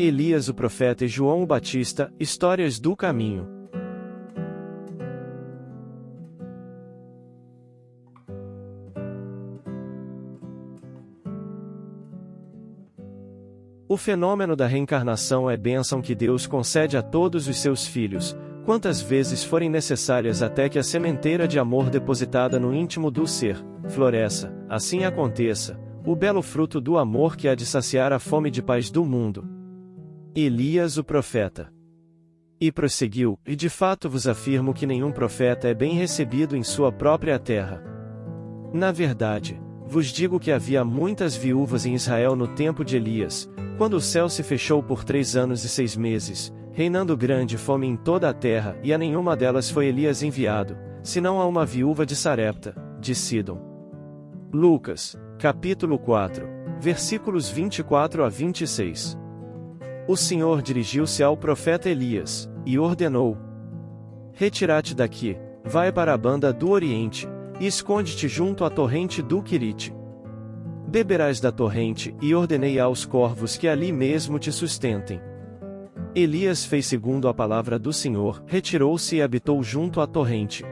Elias o profeta e João o Batista, histórias do caminho. O fenômeno da reencarnação é bênção que Deus concede a todos os seus filhos, quantas vezes forem necessárias até que a sementeira de amor depositada no íntimo do ser, floresça, assim aconteça, o belo fruto do amor que há de saciar a fome de paz do mundo. Elias o profeta. E prosseguiu, e de fato vos afirmo que nenhum profeta é bem recebido em sua própria terra. Na verdade, vos digo que havia muitas viúvas em Israel no tempo de Elias, quando o céu se fechou por 3 anos e 6 meses, reinando grande fome em toda a terra, e a nenhuma delas foi Elias enviado, senão a uma viúva de Sarepta, de Sidom. Lucas, capítulo 4, versículos 24 a 26. O Senhor dirigiu-se ao profeta Elias, e ordenou: Retira-te daqui, vai para a banda do Oriente, e esconde-te junto à torrente do Quirite. Beberás da torrente, e ordenei aos corvos que ali mesmo te sustentem. Elias fez segundo a palavra do Senhor, retirou-se e habitou junto à torrente.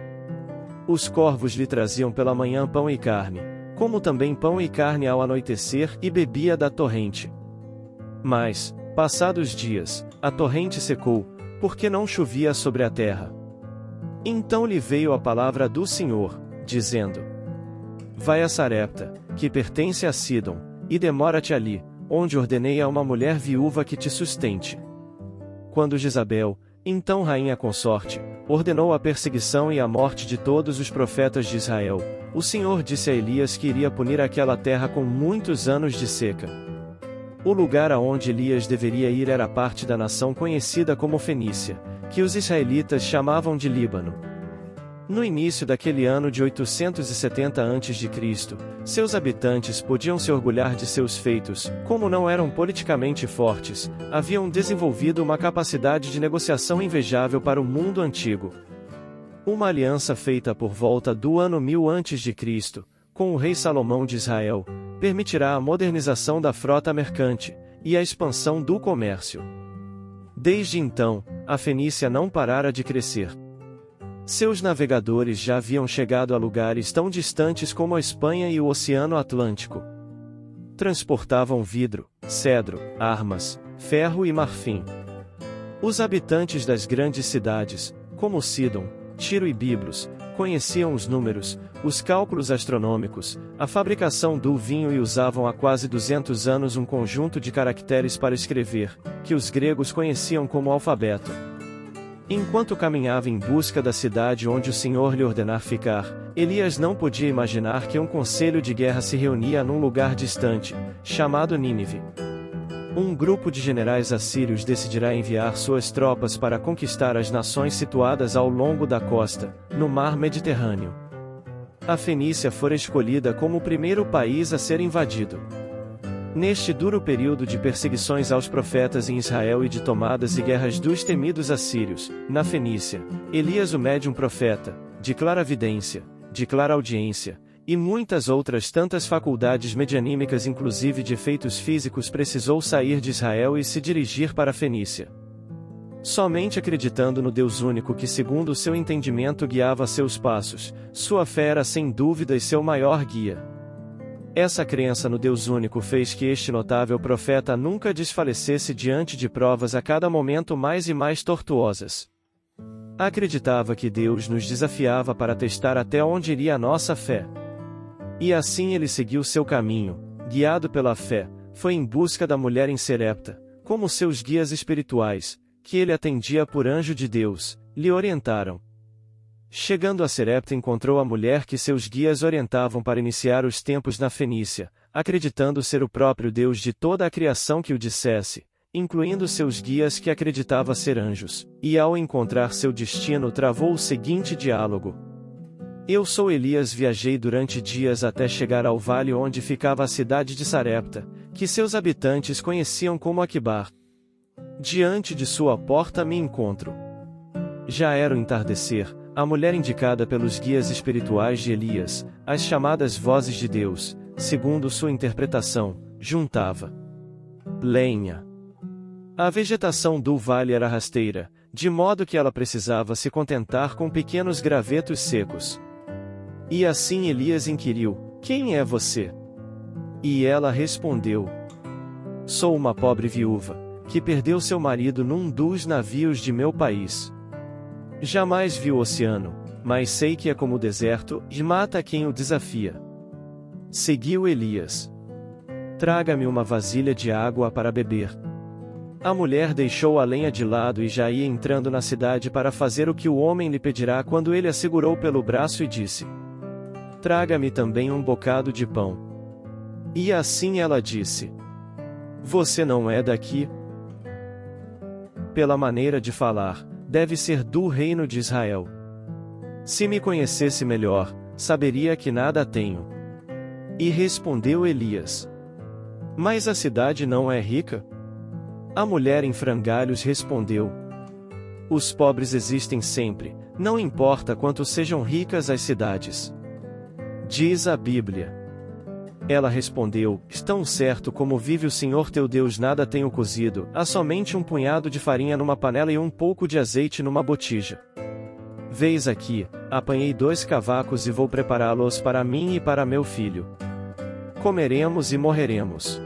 Os corvos lhe traziam pela manhã pão e carne, como também pão e carne ao anoitecer, e bebia da torrente. Mas, passados dias, a torrente secou, porque não chovia sobre a terra. Então lhe veio a palavra do Senhor, dizendo: Vai a Sarepta, que pertence a Sidom, e demora-te ali, onde ordenei a uma mulher viúva que te sustente. Quando Jezabel, então rainha consorte, ordenou a perseguição e a morte de todos os profetas de Israel, o Senhor disse a Elias que iria punir aquela terra com muitos anos de seca. O lugar aonde Elias deveria ir era parte da nação conhecida como Fenícia, que os israelitas chamavam de Líbano. No início daquele ano de 870 a.C., seus habitantes podiam se orgulhar de seus feitos, como não eram politicamente fortes, haviam desenvolvido uma capacidade de negociação invejável para o mundo antigo. Uma aliança feita por volta do ano 1000 a.C., com o rei Salomão de Israel, permitirá a modernização da frota mercante, e a expansão do comércio. Desde então, a Fenícia não parara de crescer. Seus navegadores já haviam chegado a lugares tão distantes como a Espanha e o Oceano Atlântico. Transportavam vidro, cedro, armas, ferro e marfim. Os habitantes das grandes cidades, como Sidom, Tiro e Biblos, conheciam os números, os cálculos astronômicos, a fabricação do vinho e usavam há quase 200 anos um conjunto de caracteres para escrever, que os gregos conheciam como alfabeto. Enquanto caminhava em busca da cidade onde o Senhor lhe ordenar ficar, Elias não podia imaginar que um conselho de guerra se reunia num lugar distante, chamado Nínive. Um grupo de generais assírios decidirá enviar suas tropas para conquistar as nações situadas ao longo da costa, no mar Mediterrâneo. A Fenícia fora escolhida como o primeiro país a ser invadido. Neste duro período de perseguições aos profetas em Israel e de tomadas e guerras dos temidos assírios, na Fenícia, Elias o médium profeta, de claravidência, de clareaudiência, e muitas outras tantas faculdades medianímicas inclusive de efeitos físicos precisou sair de Israel e se dirigir para a Fenícia. Somente acreditando no Deus único que segundo o seu entendimento guiava seus passos, sua fé era sem dúvidas seu maior guia. Essa crença no Deus único fez que este notável profeta nunca desfalecesse diante de provas a cada momento mais e mais tortuosas. Acreditava que Deus nos desafiava para testar até onde iria a nossa fé. E assim ele seguiu seu caminho, guiado pela fé, foi em busca da mulher em Sarepta, como seus guias espirituais, que ele atendia por anjo de Deus, lhe orientaram. Chegando a Sarepta encontrou a mulher que seus guias orientavam para iniciar os tempos na Fenícia, acreditando ser o próprio Deus de toda a criação que o dissesse, incluindo seus guias que acreditava ser anjos, e ao encontrar seu destino travou o seguinte diálogo: Eu sou Elias, viajei durante dias até chegar ao vale onde ficava a cidade de Sarepta, que seus habitantes conheciam como Aquibar. Diante de sua porta me encontro. Já era o entardecer. A mulher indicada pelos guias espirituais de Elias, as chamadas vozes de Deus, segundo sua interpretação, juntava lenha, A vegetação do vale era rasteira, de modo que ela precisava se contentar com pequenos gravetos secos. E assim Elias inquiriu: Quem é você? E ela respondeu: Sou uma pobre viúva, que perdeu seu marido num dos navios de meu país. Jamais vi o oceano, mas sei que é como o deserto, e mata quem o desafia. Seguiu Elias: Traga-me uma vasilha de água para beber. A mulher deixou a lenha de lado e já ia entrando na cidade para fazer o que o homem lhe pedirá quando ele a segurou pelo braço e disse: Traga-me também um bocado de pão. E assim ela disse: Você não é daqui? Pela maneira de falar, deve ser do reino de Israel. Se me conhecesse melhor, saberia que nada tenho. E respondeu Elias: Mas a cidade não é rica? A mulher em frangalhos respondeu: Os pobres existem sempre, não importa quanto sejam ricas as cidades. Diz a Bíblia. Ela respondeu: Tão certo como vive o Senhor teu Deus, nada tenho cozido, há somente um punhado de farinha numa panela e um pouco de azeite numa botija. Veis aqui, apanhei 2 cavacos e vou prepará-los para mim e para meu filho. Comeremos e morreremos.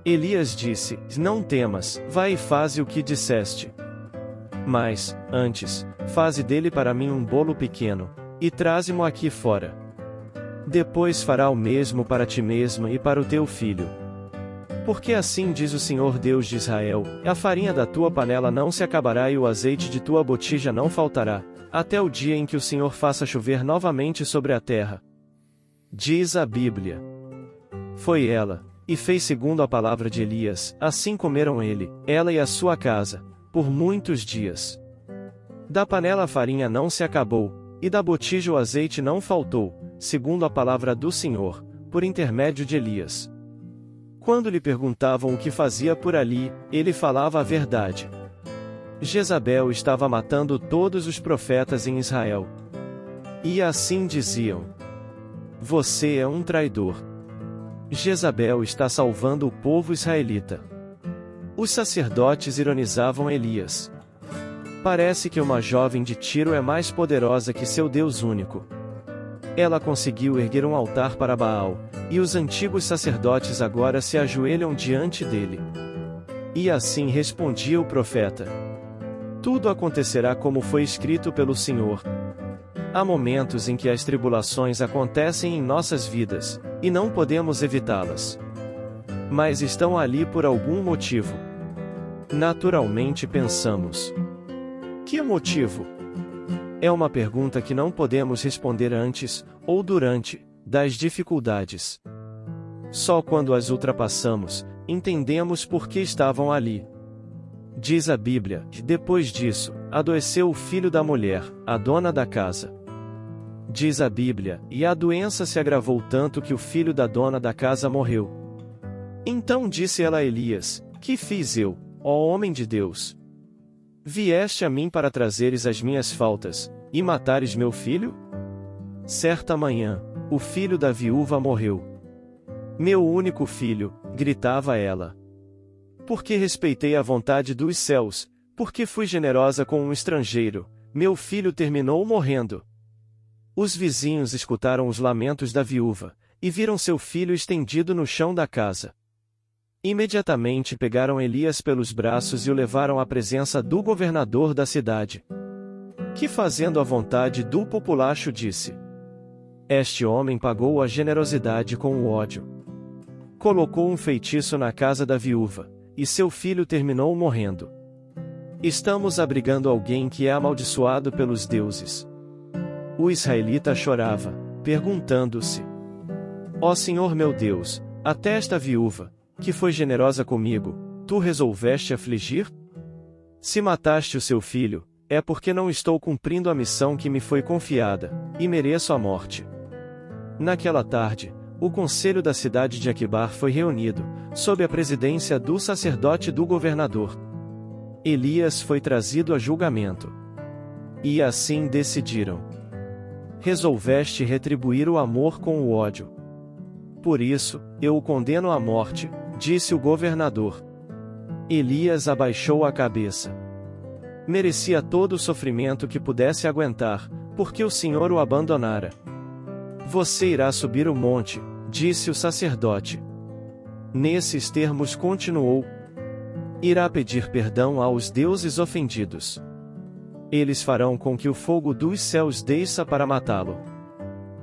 Elias disse: Não temas, vai e faze o que disseste. Mas, antes, faze dele para mim um bolo pequeno, e traze-mo aqui fora. Depois fará o mesmo para ti mesma e para o teu filho. Porque assim diz o Senhor Deus de Israel: a farinha da tua panela não se acabará e o azeite de tua botija não faltará, até o dia em que o Senhor faça chover novamente sobre a terra. Diz a Bíblia. Foi ela, e fez segundo a palavra de Elias, assim comeram ele, ela e a sua casa, por muitos dias. Da panela a farinha não se acabou, e da botija o azeite não faltou, segundo a palavra do Senhor, por intermédio de Elias. Quando lhe perguntavam o que fazia por ali, ele falava a verdade. Jezabel estava matando todos os profetas em Israel. E assim diziam: Você é um traidor. Jezabel está salvando o povo israelita. Os sacerdotes ironizavam Elias. Parece que uma jovem de Tiro é mais poderosa que seu Deus único. Ela conseguiu erguer um altar para Baal, e os antigos sacerdotes agora se ajoelham diante dele. E assim respondia o profeta: Tudo acontecerá como foi escrito pelo Senhor. Há momentos em que as tribulações acontecem em nossas vidas, e não podemos evitá-las. Mas estão ali por algum motivo. Naturalmente pensamos: que motivo? É uma pergunta que não podemos responder antes, ou durante, das dificuldades. Só quando as ultrapassamos, entendemos por que estavam ali. Diz a Bíblia que, depois disso, adoeceu o filho da mulher, a dona da casa. Diz a Bíblia, e a doença se agravou tanto que o filho da dona da casa morreu. Então disse ela a Elias: Que fiz eu, ó homem de Deus? Vieste a mim para trazeres as minhas faltas, e matares meu filho? Certa manhã, o filho da viúva morreu. Meu único filho, gritava ela. Porque respeitei a vontade dos céus, porque fui generosa com um estrangeiro, meu filho terminou morrendo. Os vizinhos escutaram os lamentos da viúva, e viram seu filho estendido no chão da casa. Imediatamente pegaram Elias pelos braços e o levaram à presença do governador da cidade. Que, fazendo a vontade do populacho, disse: Este homem pagou a generosidade com o ódio. Colocou um feitiço na casa da viúva, e seu filho terminou morrendo. Estamos abrigando alguém que é amaldiçoado pelos deuses. O israelita chorava, perguntando-se: Ó Senhor meu Deus, até esta viúva, que foi generosa comigo, tu resolveste afligir? Se mataste o seu filho, é porque não estou cumprindo a missão que me foi confiada, e mereço a morte. Naquela tarde, o conselho da cidade de Aquibar foi reunido, sob a presidência do sacerdote do governador. Elias foi trazido a julgamento. E assim decidiram: Resolveste retribuir o amor com o ódio. Por isso, eu o condeno à morte, disse o governador. Elias abaixou a cabeça. Merecia todo o sofrimento que pudesse aguentar, porque o Senhor o abandonara. Você irá subir o monte, disse o sacerdote. Nesses termos continuou: irá pedir perdão aos deuses ofendidos. Eles farão com que o fogo dos céus desça para matá-lo.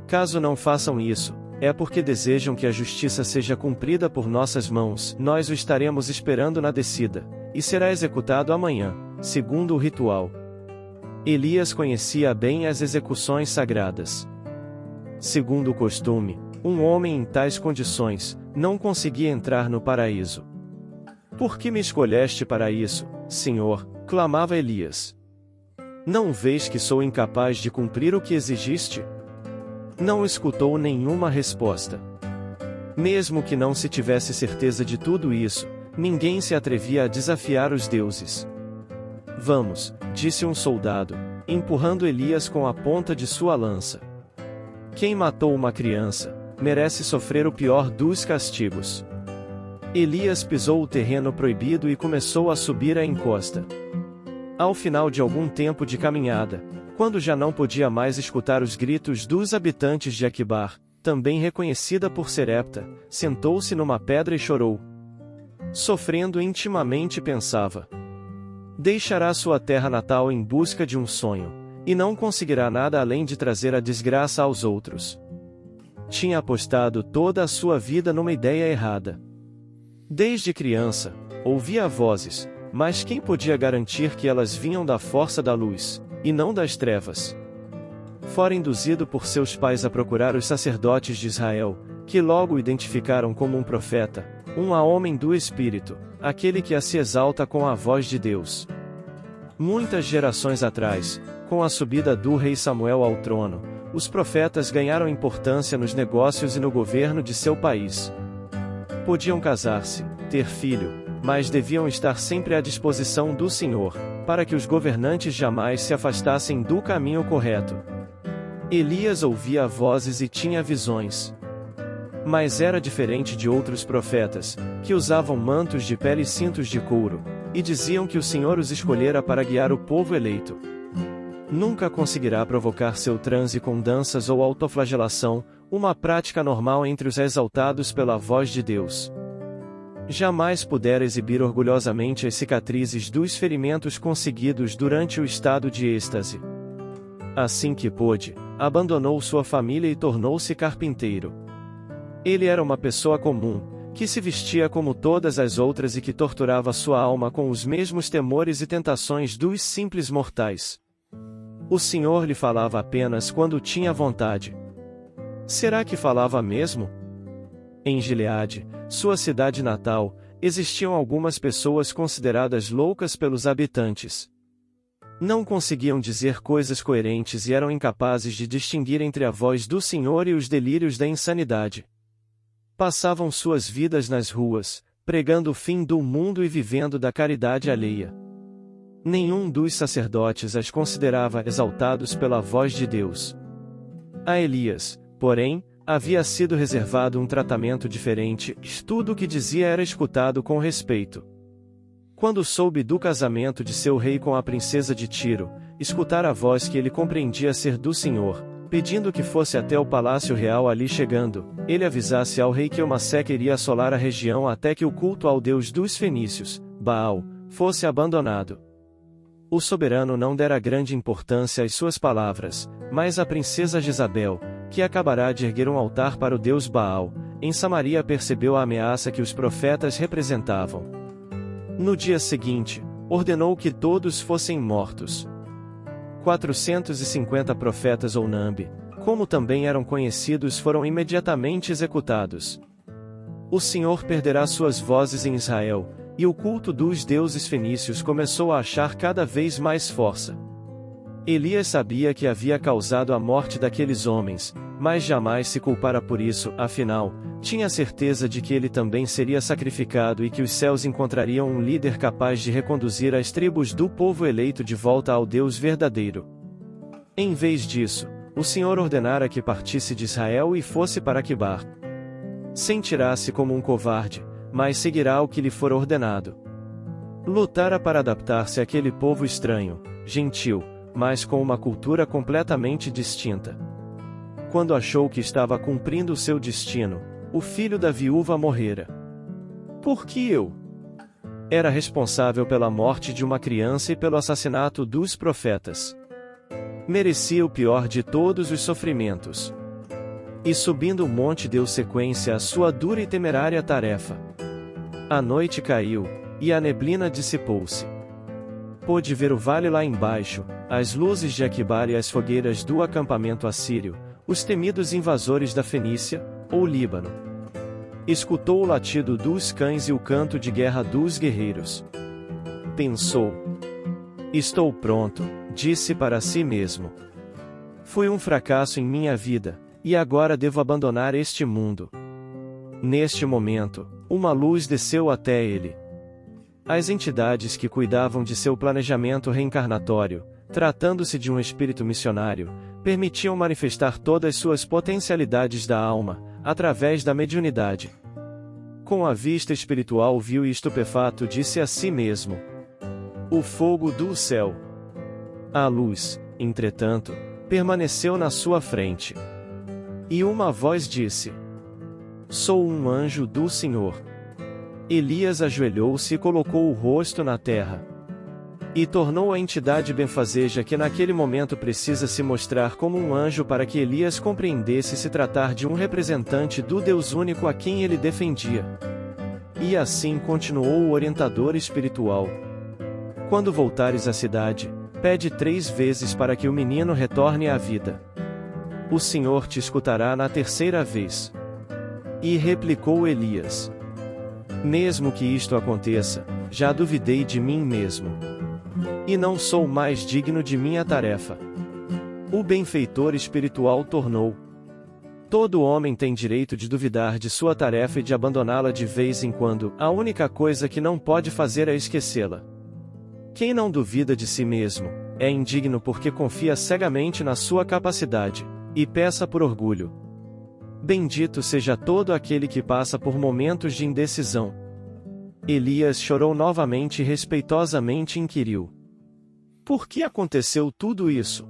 Caso não façam isso, é porque desejam que a justiça seja cumprida por nossas mãos. Nós o estaremos esperando na descida, e será executado amanhã, segundo o ritual. Elias conhecia bem as execuções sagradas. Segundo o costume, um homem em tais condições não conseguia entrar no paraíso. Por que me escolheste para isso, Senhor? Clamava Elias. Não vês que sou incapaz de cumprir o que exigiste? Não escutou nenhuma resposta. Mesmo que não se tivesse certeza de tudo isso, ninguém se atrevia a desafiar os deuses. Vamos, disse um soldado, empurrando Elias com a ponta de sua lança. Quem matou uma criança, merece sofrer o pior dos castigos. Elias pisou o terreno proibido e começou a subir a encosta. Ao final de algum tempo de caminhada, quando já não podia mais escutar os gritos dos habitantes de Aquibar, também reconhecida por Serepta, sentou-se numa pedra e chorou. Sofrendo intimamente pensava: deixará sua terra natal em busca de um sonho, e não conseguirá nada além de trazer a desgraça aos outros. Tinha apostado toda a sua vida numa ideia errada. Desde criança, ouvia vozes, mas quem podia garantir que elas vinham da força da luz, e não das trevas? Fora induzido por seus pais a procurar os sacerdotes de Israel, que logo o identificaram como um profeta, um homem do Espírito, aquele que se exalta com a voz de Deus. Muitas gerações atrás, com a subida do rei Samuel ao trono, os profetas ganharam importância nos negócios e no governo de seu país. Podiam casar-se, ter filho, mas deviam estar sempre à disposição do Senhor, para que os governantes jamais se afastassem do caminho correto. Elias ouvia vozes e tinha visões. Mas era diferente de outros profetas, que usavam mantos de pele e cintos de couro, e diziam que o Senhor os escolhera para guiar o povo eleito. Nunca conseguirá provocar seu transe com danças ou autoflagelação, uma prática normal entre os exaltados pela voz de Deus. Jamais pudera exibir orgulhosamente as cicatrizes dos ferimentos conseguidos durante o estado de êxtase. Assim que pôde, abandonou sua família e tornou-se carpinteiro. Ele era uma pessoa comum, que se vestia como todas as outras e que torturava sua alma com os mesmos temores e tentações dos simples mortais. O Senhor lhe falava apenas quando tinha vontade. Será que falava mesmo? Em Gileade, sua cidade natal, existiam algumas pessoas consideradas loucas pelos habitantes. Não conseguiam dizer coisas coerentes e eram incapazes de distinguir entre a voz do Senhor e os delírios da insanidade. Passavam suas vidas nas ruas, pregando o fim do mundo e vivendo da caridade alheia. Nenhum dos sacerdotes as considerava exaltados pela voz de Deus. A Elias, porém, havia sido reservado um tratamento diferente, tudo o que dizia era escutado com respeito. Quando soube do casamento de seu rei com a princesa de Tiro, escutar a voz que ele compreendia ser do Senhor, pedindo que fosse até o palácio real ali chegando, ele avisasse ao rei que uma seca iria assolar a região até que o culto ao deus dos fenícios, Baal, fosse abandonado. O soberano não dera grande importância às suas palavras, mas a princesa Jezabel, que acabará de erguer um altar para o deus Baal, em Samaria percebeu a ameaça que os profetas representavam. No dia seguinte, ordenou que todos fossem mortos. 450 profetas ou Nambi, como também eram conhecidos, foram imediatamente executados. O Senhor perderá suas vozes em Israel, e o culto dos deuses fenícios começou a achar cada vez mais força. Elias sabia que havia causado a morte daqueles homens, mas jamais se culpara por isso, afinal, tinha certeza de que ele também seria sacrificado e que os céus encontrariam um líder capaz de reconduzir as tribos do povo eleito de volta ao Deus verdadeiro. Em vez disso, o Senhor ordenara que partisse de Israel e fosse para Aquibar. Sentirá-se como um covarde, mas seguirá o que lhe for ordenado. Lutara para adaptar-se àquele povo estranho, gentil, mas com uma cultura completamente distinta. Quando achou que estava cumprindo o seu destino, o filho da viúva morrera. Por que eu? Era responsável pela morte de uma criança e pelo assassinato dos profetas. Merecia o pior de todos os sofrimentos. E subindo o monte deu sequência à sua dura e temerária tarefa. A noite caiu, e a neblina dissipou-se. Pôde ver o vale lá embaixo, as luzes de Aquibar e as fogueiras do acampamento assírio, os temidos invasores da Fenícia, ou Líbano. Escutou o latido dos cães e o canto de guerra dos guerreiros. Pensou. Estou pronto, disse para si mesmo. Fui um fracasso em minha vida, e agora devo abandonar este mundo. Neste momento, uma luz desceu até ele. As entidades que cuidavam de seu planejamento reencarnatório, tratando-se de um espírito missionário, permitiam manifestar todas suas potencialidades da alma, através da mediunidade. Com a vista espiritual viu e estupefato disse a si mesmo: o fogo do céu. A luz, entretanto, permaneceu na sua frente. E uma voz disse: sou um anjo do Senhor. Elias ajoelhou-se e colocou o rosto na terra. E tornou a entidade benfazeja que naquele momento precisa se mostrar como um anjo para que Elias compreendesse se tratar de um representante do Deus único a quem ele defendia. E assim continuou o orientador espiritual. Quando voltares à cidade, pede 3 vezes para que o menino retorne à vida. O Senhor te escutará na 3ª vez. E replicou Elias: mesmo que isto aconteça, já duvidei de mim mesmo. E não sou mais digno de minha tarefa. O benfeitor espiritual tornou: todo homem tem direito de duvidar de sua tarefa e de abandoná-la de vez em quando, a única coisa que não pode fazer é esquecê-la. Quem não duvida de si mesmo, é indigno porque confia cegamente na sua capacidade, e peça por orgulho. Bendito seja todo aquele que passa por momentos de indecisão. Elias chorou novamente e respeitosamente inquiriu: por que aconteceu tudo isso?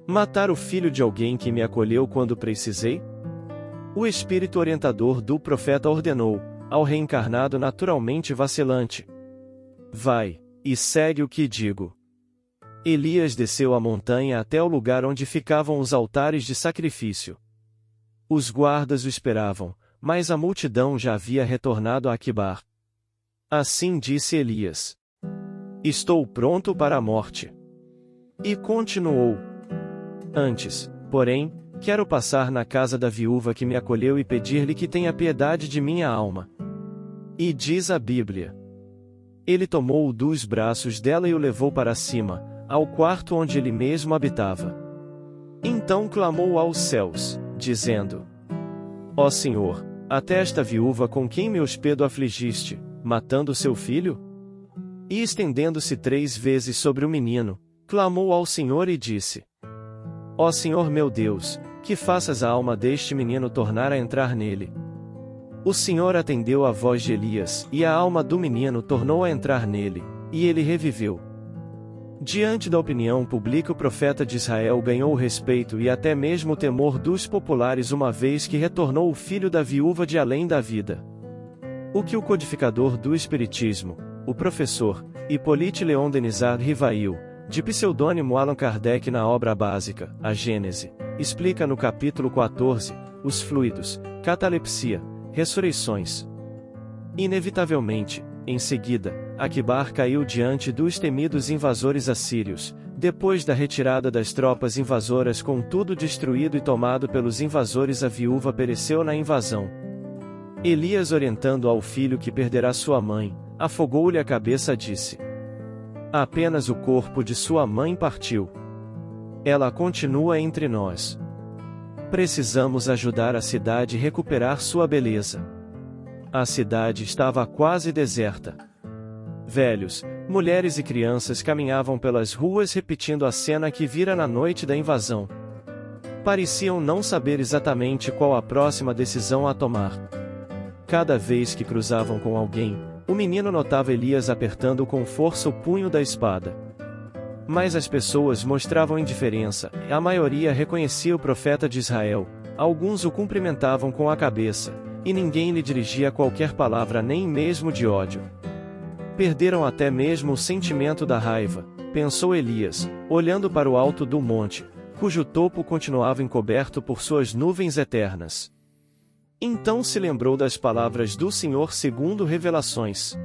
Matar o filho de alguém que me acolheu quando precisei? O espírito orientador do profeta ordenou, ao reencarnado naturalmente vacilante: vai, e segue o que digo. Elias desceu a montanha até o lugar onde ficavam os altares de sacrifício. Os guardas o esperavam, mas a multidão já havia retornado a Aquibar. Assim disse Elias: estou pronto para a morte. E continuou: antes, porém, quero passar na casa da viúva que me acolheu e pedir-lhe que tenha piedade de minha alma. E diz a Bíblia: ele tomou-o dos braços dela e o levou para cima, ao quarto onde ele mesmo habitava. Então clamou aos céus, dizendo: ó Senhor, até esta viúva com quem me hospedo afligiste, matando seu filho? E estendendo-se 3 vezes sobre o menino, clamou ao Senhor e disse: ó Senhor meu Deus, que faças a alma deste menino tornar a entrar nele. O Senhor atendeu à voz de Elias, e a alma do menino tornou a entrar nele, e ele reviveu. Diante da opinião pública, o profeta de Israel ganhou o respeito e até mesmo o temor dos populares uma vez que retornou o filho da viúva de além da vida. O que o codificador do Espiritismo, o professor Hippolyte Léon Denisard Rivail, de pseudônimo Allan Kardec na obra básica, A Gênese, explica no capítulo 14, os fluidos, catalepsia, ressurreições. Inevitavelmente, em seguida, Aquibar caiu diante dos temidos invasores assírios, depois da retirada das tropas invasoras com tudo destruído e tomado pelos invasores, a viúva pereceu na invasão. Elias, orientando ao filho que perderá sua mãe, afogou-lhe a cabeça, disse: apenas o corpo de sua mãe partiu. Ela continua entre nós. Precisamos ajudar a cidade a recuperar sua beleza. A cidade estava quase deserta. Velhos, mulheres e crianças caminhavam pelas ruas repetindo a cena que vira na noite da invasão. Pareciam não saber exatamente qual a próxima decisão a tomar. Cada vez que cruzavam com alguém, O menino notava Elias apertando com força o punho da espada. Mas as pessoas mostravam indiferença, e a maioria reconhecia o profeta de Israel, alguns o cumprimentavam com a cabeça, e ninguém lhe dirigia qualquer palavra nem mesmo de ódio. Perderam até mesmo o sentimento da raiva, pensou Elias, olhando para o alto do monte, cujo topo continuava encoberto por suas nuvens eternas. Então se lembrou das palavras do Senhor segundo Revelações.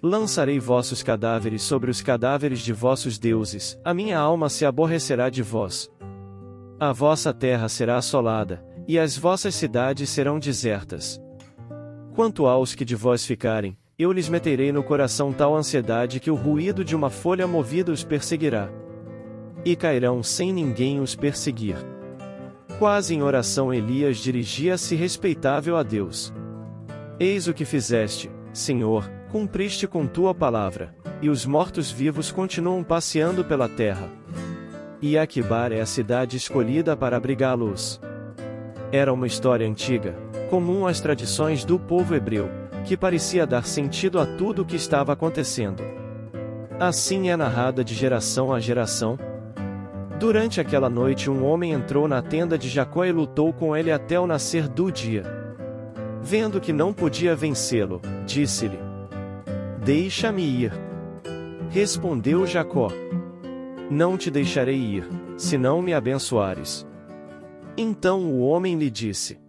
Lançarei vossos cadáveres sobre os cadáveres de vossos deuses, a minha alma se aborrecerá de vós. A vossa terra será assolada, e as vossas cidades serão desertas. Quanto aos que de vós ficarem, eu lhes meterei no coração tal ansiedade que o ruído de uma folha movida os perseguirá. E cairão sem ninguém os perseguir. Quase em oração Elias dirigia-se respeitável a Deus. Eis o que fizeste, Senhor, cumpriste com tua palavra, e os mortos-vivos continuam passeando pela terra. E Aqubar é a cidade escolhida para abrigá-los. Era uma história antiga, comum às tradições do povo hebreu, que parecia dar sentido a tudo o que estava acontecendo. Assim é narrada de geração a geração. Durante aquela noite um homem entrou na tenda de Jacó e lutou com ele até o nascer do dia. Vendo que não podia vencê-lo, disse-lhe: Deixa-me ir. Respondeu Jacó: Não te deixarei ir, se não me abençoares. Então o homem lhe disse: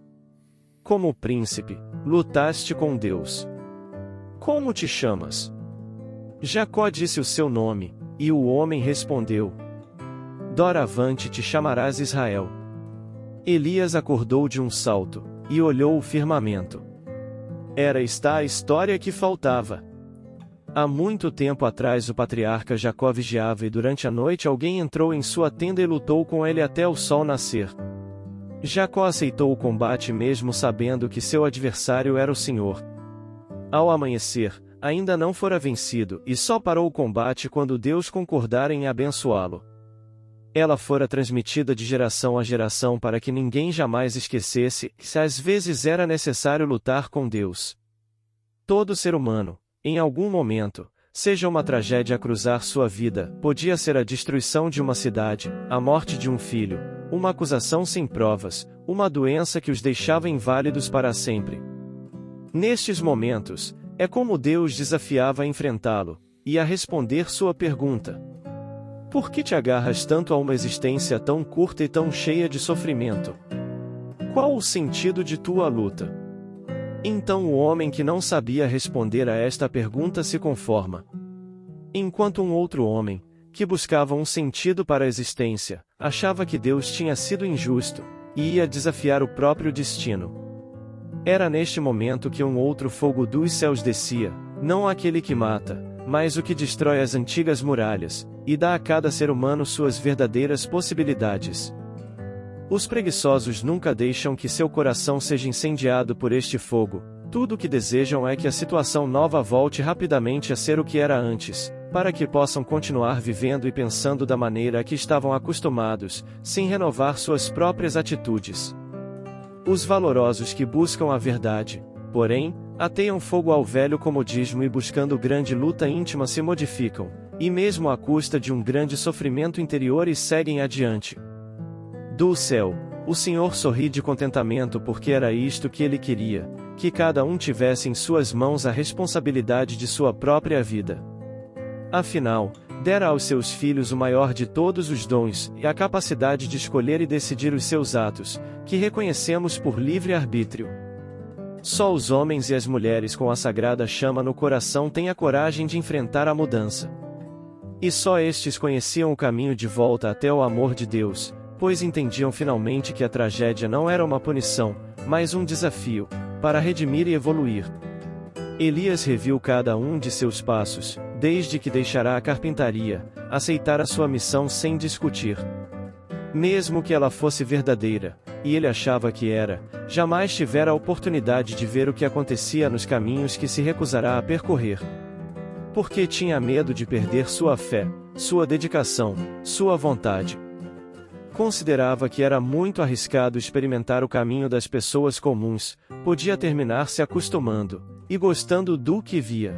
Como príncipe, lutaste com Deus. Como te chamas? Jacó disse o seu nome, e o homem respondeu: Doravante te chamarás Israel. Elias acordou de um salto, e olhou o firmamento. Era esta a história que faltava. Há muito tempo atrás o patriarca Jacó vigiava e durante a noite alguém entrou em sua tenda e lutou com ele até o sol nascer. Jacó aceitou o combate mesmo sabendo que seu adversário era o Senhor. Ao amanhecer, ainda não fora vencido e só parou o combate quando Deus concordara em abençoá-lo. Ela fora transmitida de geração a geração para que ninguém jamais esquecesse que às vezes era necessário lutar com Deus. Todo ser humano, em algum momento, seja uma tragédia a cruzar sua vida, podia ser a destruição de uma cidade, a morte de um filho, uma acusação sem provas, uma doença que os deixava inválidos para sempre. Nestes momentos, é como Deus desafiava a enfrentá-lo, e a responder sua pergunta: Por que te agarras tanto a uma existência tão curta e tão cheia de sofrimento? Qual o sentido de tua luta? Então o homem que não sabia responder a esta pergunta se conforma. Enquanto um outro homem, que buscava um sentido para a existência, achava que Deus tinha sido injusto, e ia desafiar o próprio destino. Era neste momento que um outro fogo dos céus descia, não aquele que mata, mas o que destrói as antigas muralhas, e dá a cada ser humano suas verdadeiras possibilidades. Os preguiçosos nunca deixam que seu coração seja incendiado por este fogo, tudo o que desejam é que a situação nova volte rapidamente a ser o que era antes, para que possam continuar vivendo e pensando da maneira a que estavam acostumados, sem renovar suas próprias atitudes. Os valorosos que buscam a verdade, porém, ateiam fogo ao velho comodismo e buscando grande luta íntima se modificam, e mesmo à custa de um grande sofrimento interior e seguem adiante. Do céu, o Senhor sorri de contentamento porque era isto que ele queria, que cada um tivesse em suas mãos a responsabilidade de sua própria vida. Afinal, dera aos seus filhos o maior de todos os dons, e a capacidade de escolher e decidir os seus atos, que reconhecemos por livre arbítrio. Só os homens e as mulheres com a sagrada chama no coração têm a coragem de enfrentar a mudança. E só estes conheciam o caminho de volta até o amor de Deus, pois entendiam finalmente que a tragédia não era uma punição, mas um desafio, para redimir e evoluir. Elias reviu cada um de seus passos, desde que deixará a carpintaria, aceitar a sua missão sem discutir. Mesmo que ela fosse verdadeira, e ele achava que era, jamais tivera a oportunidade de ver o que acontecia nos caminhos que se recusará a percorrer. Porque tinha medo de perder sua fé, sua dedicação, sua vontade. Considerava que era muito arriscado experimentar o caminho das pessoas comuns, podia terminar se acostumando, e gostando do que via.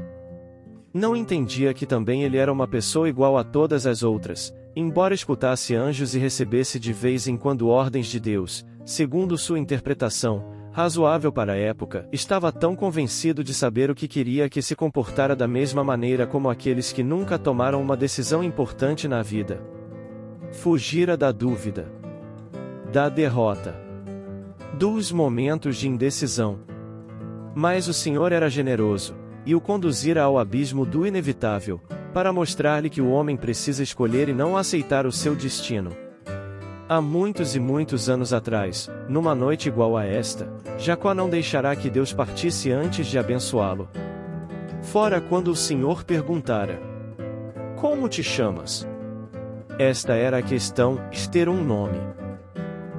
Não entendia que também ele era uma pessoa igual a todas as outras, embora escutasse anjos e recebesse de vez em quando ordens de Deus, segundo sua interpretação, razoável para a época, estava tão convencido de saber o que queria que se comportara da mesma maneira como aqueles que nunca tomaram uma decisão importante na vida. Fugira da dúvida, da derrota, dos momentos de indecisão. Mas o Senhor era generoso, e o conduzira ao abismo do inevitável, para mostrar-lhe que o homem precisa escolher e não aceitar o seu destino. Há muitos e muitos anos atrás, numa noite igual a esta, Jacó não deixará que Deus partisse antes de abençoá-lo. Fora quando o Senhor perguntara: Como te chamas? Esta era a questão, ter um nome.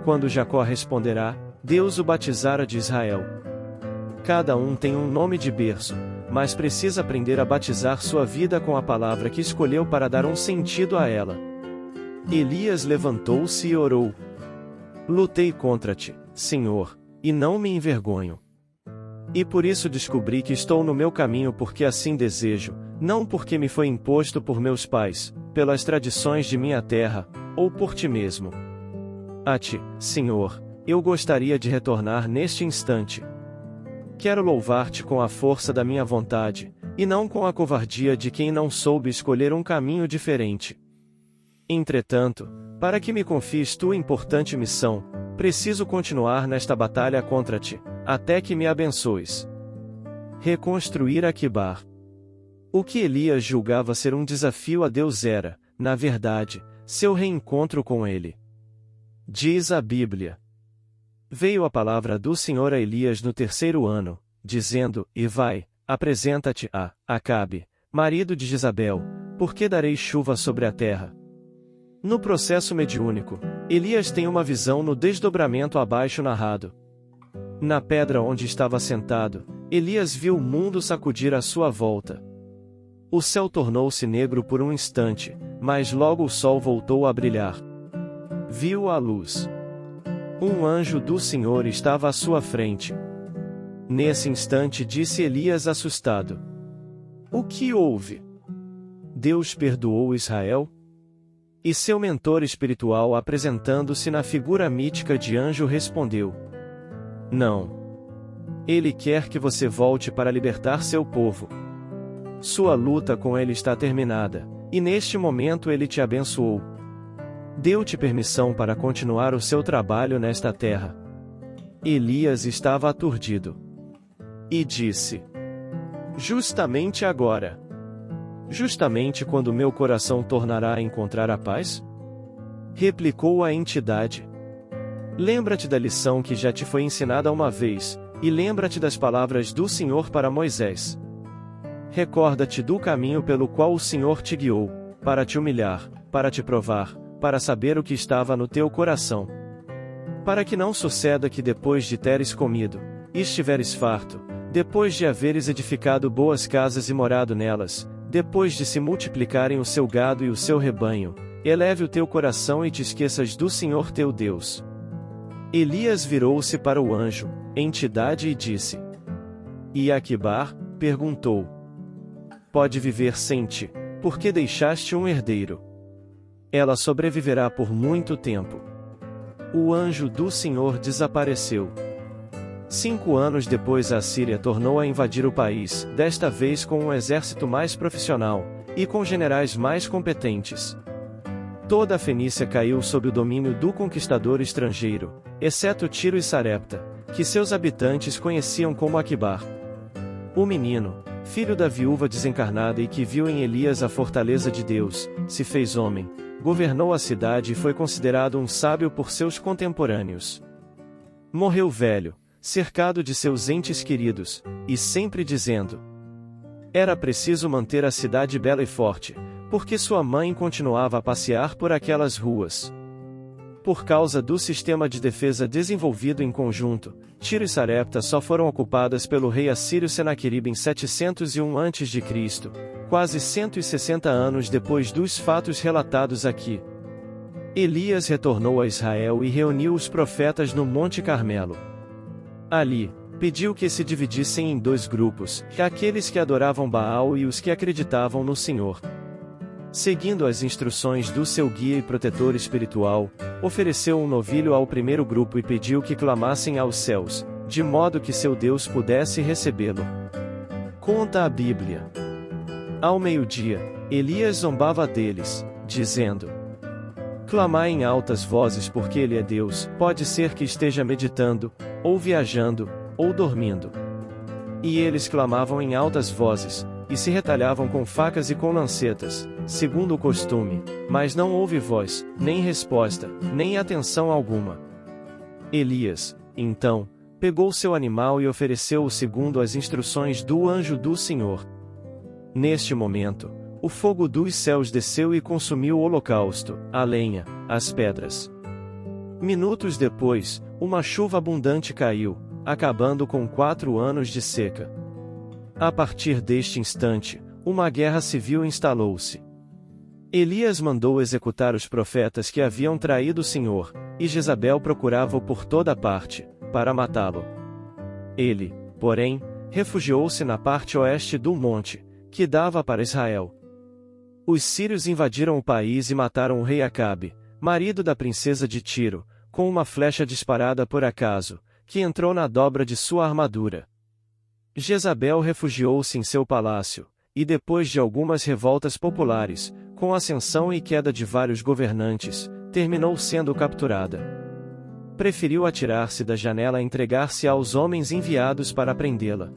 Quando Jacó responderá, Deus o batizara de Israel. Cada um tem um nome de berço, mas precisa aprender a batizar sua vida com a palavra que escolheu para dar um sentido a ela. Elias levantou-se e orou: Lutei contra-te, Senhor, e não me envergonho. E por isso descobri que estou no meu caminho porque assim desejo, não porque me foi imposto por meus pais, pelas tradições de minha terra, ou por ti mesmo. A ti, Senhor, eu gostaria de retornar neste instante. Quero louvar-te com a força da minha vontade, e não com a covardia de quem não soube escolher um caminho diferente. Entretanto, para que me confies tua importante missão, preciso continuar nesta batalha contra ti, até que me abençoes. Reconstruir Aquebar. O que Elias julgava ser um desafio a Deus era, na verdade, seu reencontro com ele. Diz a Bíblia: Veio a palavra do Senhor a Elias no 3º ano, dizendo: E vai, apresenta-te a Acabe, marido de Jezabel, porque darei chuva sobre a terra. No processo mediúnico, Elias tem uma visão no desdobramento abaixo narrado. Na pedra onde estava sentado, Elias viu o mundo sacudir à sua volta. O céu tornou-se negro por um instante, mas logo o sol voltou a brilhar. Viu a luz. Um anjo do Senhor estava à sua frente. Nesse instante disse Elias assustado: O que houve? Deus perdoou Israel? E seu mentor espiritual, apresentando-se na figura mítica de anjo, respondeu: Não. Ele quer que você volte para libertar seu povo. Sua luta com ele está terminada, e neste momento ele te abençoou. Deu-te permissão para continuar o seu trabalho nesta terra. Elias estava aturdido. E disse: Justamente agora. Justamente quando meu coração tornará a encontrar a paz? Replicou a entidade. Lembra-te da lição que já te foi ensinada uma vez, e lembra-te das palavras do Senhor para Moisés. Recorda-te do caminho pelo qual o Senhor te guiou, para te humilhar, para te provar, para saber o que estava no teu coração. Para que não suceda que depois de teres comido, e estiveres farto, depois de haveres edificado boas casas e morado nelas, depois de se multiplicarem o seu gado e o seu rebanho, eleve o teu coração e te esqueças do Senhor teu Deus. Elias virou-se para o anjo, entidade, e disse: E Aquebar? Perguntou. Pode viver sem ti, porque deixaste um herdeiro. Ela sobreviverá por muito tempo. O anjo do Senhor desapareceu. 5 anos depois a Assíria tornou a invadir o país, desta vez com um exército mais profissional, e com generais mais competentes. Toda a Fenícia caiu sob o domínio do conquistador estrangeiro, exceto Tiro e Sarepta, que seus habitantes conheciam como Aquebar. O menino, filho da viúva desencarnada e que viu em Elias a fortaleza de Deus, se fez homem, governou a cidade e foi considerado um sábio por seus contemporâneos. Morreu velho, cercado de seus entes queridos, e sempre dizendo: Era preciso manter a cidade bela e forte, porque sua mãe continuava a passear por aquelas ruas. Por causa do sistema de defesa desenvolvido em conjunto, Tiro e Sarepta só foram ocupadas pelo rei assírio Senaqueribe em 701 a.C., quase 160 anos depois dos fatos relatados aqui. Elias retornou a Israel e reuniu os profetas no Monte Carmelo. Ali, pediu que se dividissem em 2 grupos, aqueles que adoravam Baal e os que acreditavam no Senhor. Seguindo as instruções do seu guia e protetor espiritual, ofereceu um novilho ao primeiro grupo e pediu que clamassem aos céus, de modo que seu Deus pudesse recebê-lo. Conta a Bíblia. Ao meio-dia, Elias zombava deles, dizendo: clamai em altas vozes porque ele é Deus, pode ser que esteja meditando, ou viajando, ou dormindo. E eles clamavam em altas vozes, e se retalhavam com facas e com lancetas, segundo o costume, mas não houve voz, nem resposta, nem atenção alguma. Elias, então, pegou seu animal e ofereceu-o segundo as instruções do anjo do Senhor. Neste momento, o fogo dos céus desceu e consumiu o holocausto, a lenha, as pedras. Minutos depois, uma chuva abundante caiu, acabando com 4 anos de seca. A partir deste instante, uma guerra civil instalou-se. Elias mandou executar os profetas que haviam traído o Senhor, e Jezabel procurava-o por toda parte, para matá-lo. Ele, porém, refugiou-se na parte oeste do monte, que dava para Israel. Os sírios invadiram o país e mataram o rei Acabe, marido da princesa de Tiro, com uma flecha disparada por acaso, que entrou na dobra de sua armadura. Jezabel refugiou-se em seu palácio, e depois de algumas revoltas populares, com ascensão e queda de vários governantes, terminou sendo capturada. Preferiu atirar-se da janela e entregar-se aos homens enviados para prendê-la.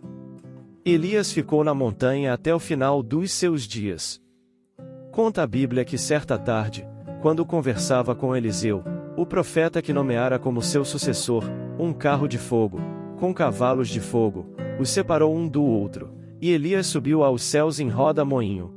Elias ficou na montanha até o final dos seus dias. Conta a Bíblia que certa tarde, quando conversava com Eliseu, o profeta que nomeara como seu sucessor, um carro de fogo, com cavalos de fogo, os separou um do outro, e Elias subiu aos céus em roda-moinho.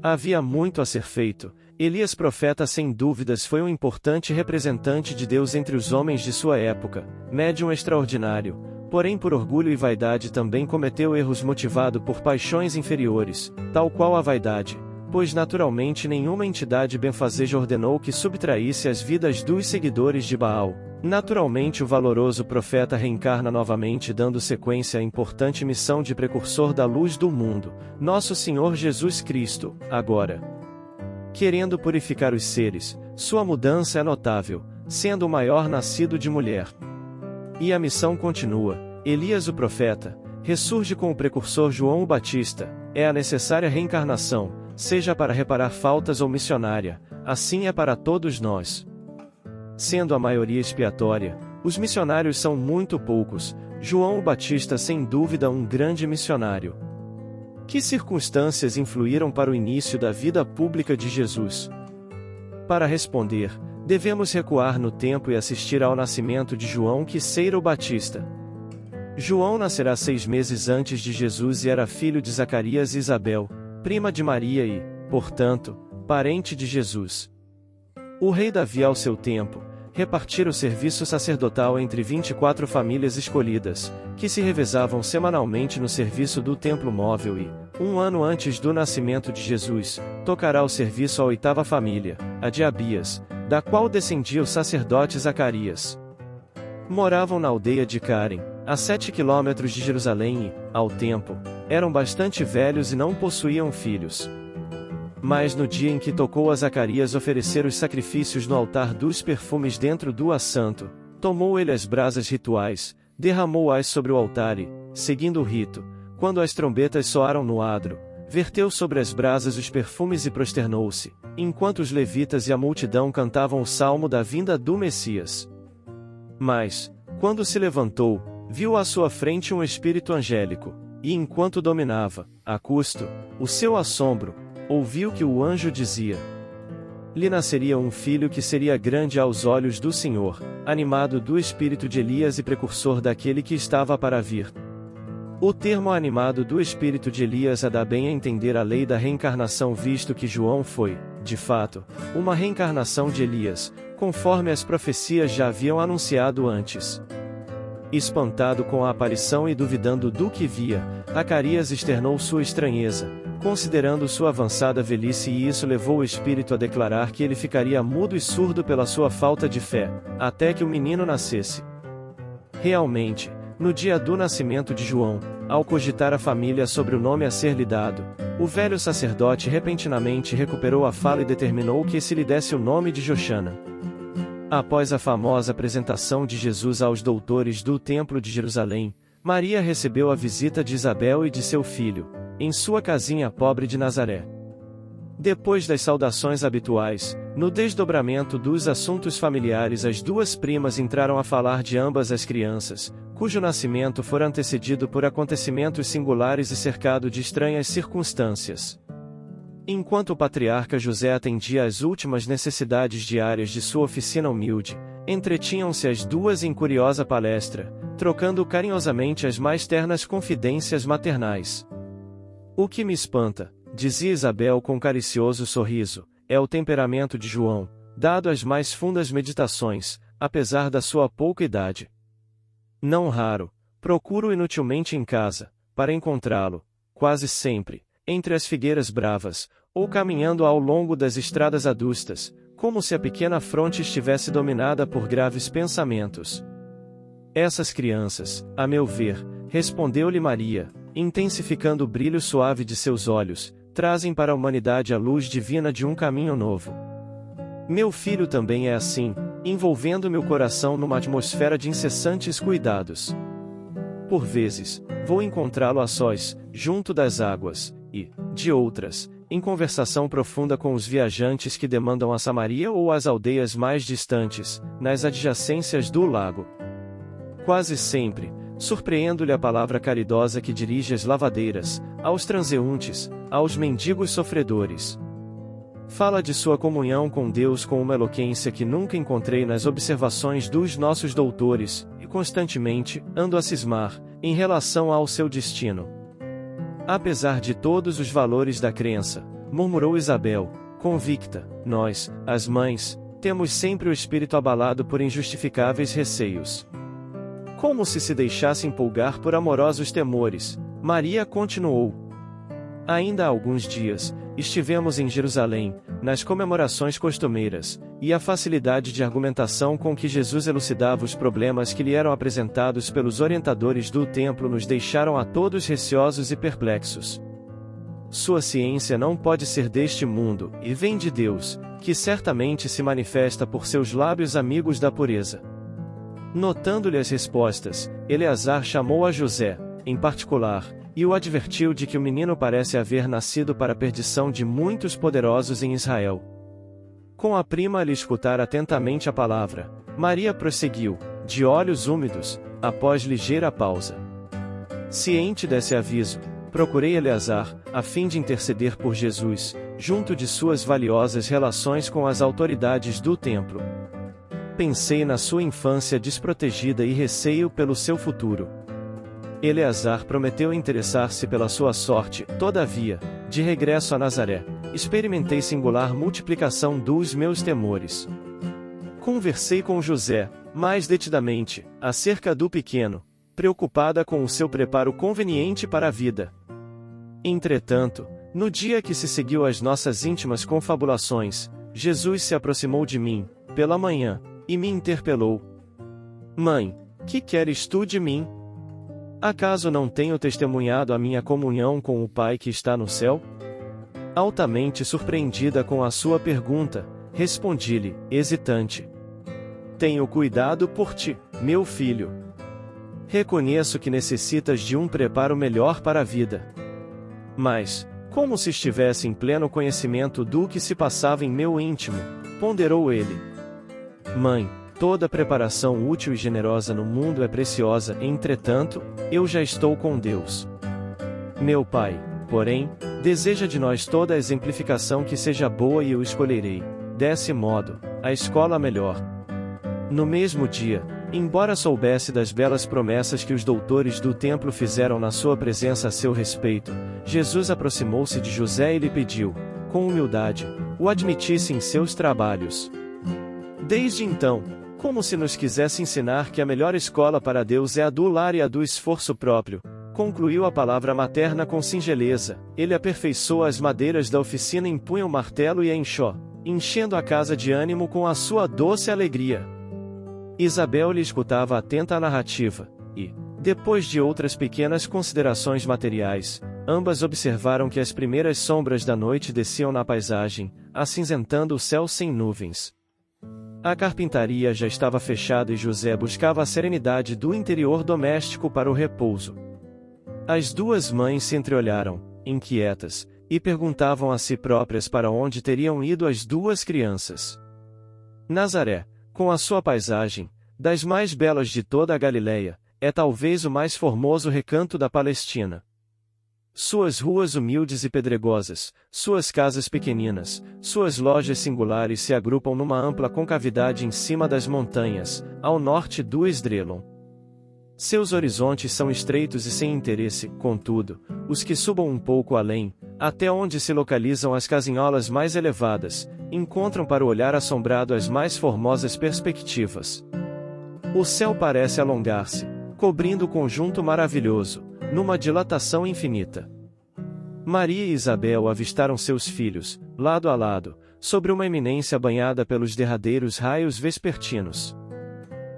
Havia muito a ser feito. Elias profeta sem dúvidas foi um importante representante de Deus entre os homens de sua época, médium extraordinário, porém por orgulho e vaidade também cometeu erros motivado por paixões inferiores, tal qual a vaidade, pois naturalmente nenhuma entidade benfazeja ordenou que subtraísse as vidas dos seguidores de Baal. Naturalmente o valoroso profeta reencarna novamente dando sequência à importante missão de precursor da luz do mundo, nosso Senhor Jesus Cristo, agora. Querendo purificar os seres, sua mudança é notável, sendo o maior nascido de mulher. E a missão continua. Elias o profeta, ressurge com o precursor João o Batista, é a necessária reencarnação, seja para reparar faltas ou missionária, assim é para todos nós. Sendo a maioria expiatória, os missionários são muito poucos, João o Batista sem dúvida um grande missionário. Que circunstâncias influíram para o início da vida pública de Jesus? Para responder, devemos recuar no tempo e assistir ao nascimento de João que Seira o Batista. João nascerá 6 meses antes de Jesus e era filho de Zacarias e Isabel, prima de Maria e, portanto, parente de Jesus. O rei Davi ao seu tempo, repartira o serviço sacerdotal entre 24 famílias escolhidas, que se revezavam semanalmente no serviço do templo móvel e, 1 ano antes do nascimento de Jesus, tocará o serviço à 8ª família, a de Abias, da qual descendia o sacerdote Zacarias. Moravam na aldeia de Karen, a 7 quilômetros de Jerusalém e, ao tempo, eram bastante velhos e não possuíam filhos. Mas no dia em que tocou a Zacarias oferecer os sacrifícios no altar dos perfumes dentro do assento, tomou ele as brasas rituais, derramou-as sobre o altar e, seguindo o rito, quando as trombetas soaram no adro, verteu sobre as brasas os perfumes e prosternou-se, enquanto os levitas e a multidão cantavam o salmo da vinda do Messias. Mas, quando se levantou, viu à sua frente um espírito angélico, e enquanto dominava, a custo, o seu assombro, ouviu que o anjo dizia: lhe nasceria um filho que seria grande aos olhos do Senhor, animado do espírito de Elias e precursor daquele que estava para vir. O termo animado do espírito de Elias dá bem a entender a lei da reencarnação, visto que João foi, de fato, uma reencarnação de Elias, conforme as profecias já haviam anunciado antes. Espantado com a aparição e duvidando do que via, Zacarias externou sua estranheza, considerando sua avançada velhice, e isso levou o espírito a declarar que ele ficaria mudo e surdo pela sua falta de fé, até que o menino nascesse. Realmente, No dia do nascimento de João, ao cogitar a família sobre o nome a ser lhe dado, o velho sacerdote repentinamente recuperou a fala e determinou que se lhe desse o nome de Joxana. Após a famosa apresentação de Jesus aos doutores do Templo de Jerusalém, Maria recebeu a visita de Isabel e de seu filho, em sua casinha pobre de Nazaré. Depois das saudações habituais, no desdobramento dos assuntos familiares, as duas primas entraram a falar de ambas as crianças, cujo nascimento fora antecedido por acontecimentos singulares e cercado de estranhas circunstâncias. Enquanto o patriarca José atendia às últimas necessidades diárias de sua oficina humilde, entretinham-se as duas em curiosa palestra, trocando carinhosamente as mais ternas confidências maternais. O que me espanta, dizia Isabel com caricioso sorriso, é o temperamento de João, dado às mais fundas meditações, apesar da sua pouca idade. Não raro, procuro inutilmente em casa, para encontrá-lo, quase sempre, entre as figueiras bravas, ou caminhando ao longo das estradas adustas, como se a pequena fronte estivesse dominada por graves pensamentos. Essas crianças, a meu ver, respondeu-lhe Maria, intensificando o brilho suave de seus olhos, trazem para a humanidade a luz divina de um caminho novo. Meu filho também é assim, envolvendo meu coração numa atmosfera de incessantes cuidados. Por vezes, vou encontrá-lo a sós, junto das águas, e, de outras, em conversação profunda com os viajantes que demandam a Samaria ou as aldeias mais distantes, nas adjacências do lago. Quase sempre, surpreendo-lhe a palavra caridosa que dirige às lavadeiras, aos transeuntes, aos mendigos sofredores. Fala de sua comunhão com Deus com uma eloquência que nunca encontrei nas observações dos nossos doutores, e constantemente, ando a cismar, em relação ao seu destino. Apesar de todos os valores da crença, murmurou Isabel, convicta, nós, as mães, temos sempre o espírito abalado por injustificáveis receios. Como se deixasse empolgar por amorosos temores, Maria continuou. Ainda há alguns dias, estivemos em Jerusalém, nas comemorações costumeiras, e a facilidade de argumentação com que Jesus elucidava os problemas que lhe eram apresentados pelos orientadores do templo nos deixaram a todos receosos e perplexos. Sua ciência não pode ser deste mundo, e vem de Deus, que certamente se manifesta por seus lábios amigos da pureza. Notando-lhe as respostas, Eleazar chamou a José, em particular, e o advertiu de que o menino parece haver nascido para a perdição de muitos poderosos em Israel. Com a prima a lhe escutar atentamente a palavra, Maria prosseguiu, de olhos úmidos, após ligeira pausa. Ciente desse aviso, procurei Eleazar, a fim de interceder por Jesus, junto de suas valiosas relações com as autoridades do templo. Pensei na sua infância desprotegida e receio pelo seu futuro. Eleazar prometeu interessar-se pela sua sorte, todavia, de regresso a Nazaré, experimentei singular multiplicação dos meus temores. Conversei com José, mais detidamente, acerca do pequeno, preocupada com o seu preparo conveniente para a vida. Entretanto, no dia que se seguiu às nossas íntimas confabulações, Jesus se aproximou de mim, pela manhã, e me interpelou. Mãe, que queres tu de mim? Acaso não tenho testemunhado a minha comunhão com o Pai que está no céu? Altamente surpreendida com a sua pergunta, respondi-lhe, hesitante. Tenho cuidado por ti, meu filho. Reconheço que necessitas de um preparo melhor para a vida. Mas, como se estivesse em pleno conhecimento do que se passava em meu íntimo, ponderou ele. Mãe, toda preparação útil e generosa no mundo é preciosa, entretanto, eu já estou com Deus. Meu Pai, porém, deseja de nós toda a exemplificação que seja boa e eu escolherei, desse modo, a escola melhor. No mesmo dia, embora soubesse das belas promessas que os doutores do templo fizeram na sua presença a seu respeito, Jesus aproximou-se de José e lhe pediu, com humildade, o admitisse em seus trabalhos. Desde então, como se nos quisesse ensinar que a melhor escola para Deus é a do lar e a do esforço próprio, concluiu a palavra materna com singeleza, ele aperfeiçoa as madeiras da oficina, empunha o martelo e a enxó, enchendo a casa de ânimo com a sua doce alegria. Isabel lhe escutava atenta a narrativa, e, Depois de outras pequenas considerações materiais, ambas observaram que as primeiras sombras da noite desciam na paisagem, acinzentando o céu sem nuvens. A carpintaria já estava fechada e José buscava a serenidade do interior doméstico para o repouso. As duas mães se entreolharam, inquietas, e perguntavam a si próprias para onde teriam ido as duas crianças. Nazaré, com a sua paisagem, das mais belas de toda a Galileia, é talvez o mais formoso recanto da Palestina. Suas ruas humildes e pedregosas, suas casas pequeninas, suas lojas singulares se agrupam numa ampla concavidade em cima das montanhas, ao norte do Esdrelon. Seus horizontes são estreitos e sem interesse, contudo, os que subam um pouco além, até onde se localizam as casinholas mais elevadas, encontram para o olhar assombrado as mais formosas perspectivas. O céu parece alongar-se, cobrindo o conjunto maravilhoso, numa dilatação infinita. Maria e Isabel avistaram seus filhos, lado a lado, sobre uma eminência banhada pelos derradeiros raios vespertinos.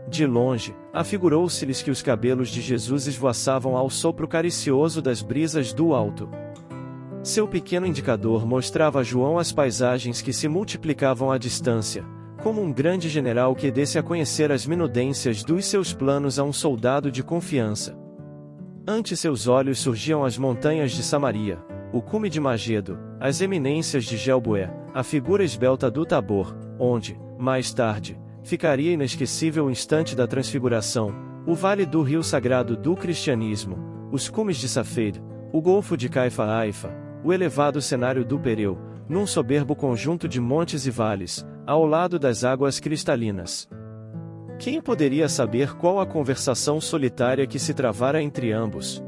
De longe, afigurou-se-lhes que os cabelos de Jesus esvoaçavam ao sopro caricioso das brisas do alto. Seu pequeno indicador mostrava a João as paisagens que se multiplicavam à distância, como um grande general que desse a conhecer as minudências dos seus planos a um soldado de confiança. Ante seus olhos surgiam as montanhas de Samaria, o cume de Magedo, as eminências de Gelboé, a figura esbelta do Tabor, onde, mais tarde, ficaria inesquecível o instante da transfiguração, o vale do rio sagrado do cristianismo, os cumes de Safed, o golfo de Caifa-Haifa, o elevado cenário do Pereu, num soberbo conjunto de montes e vales, ao lado das águas cristalinas. Quem poderia saber qual a conversação solitária que se travara entre ambos?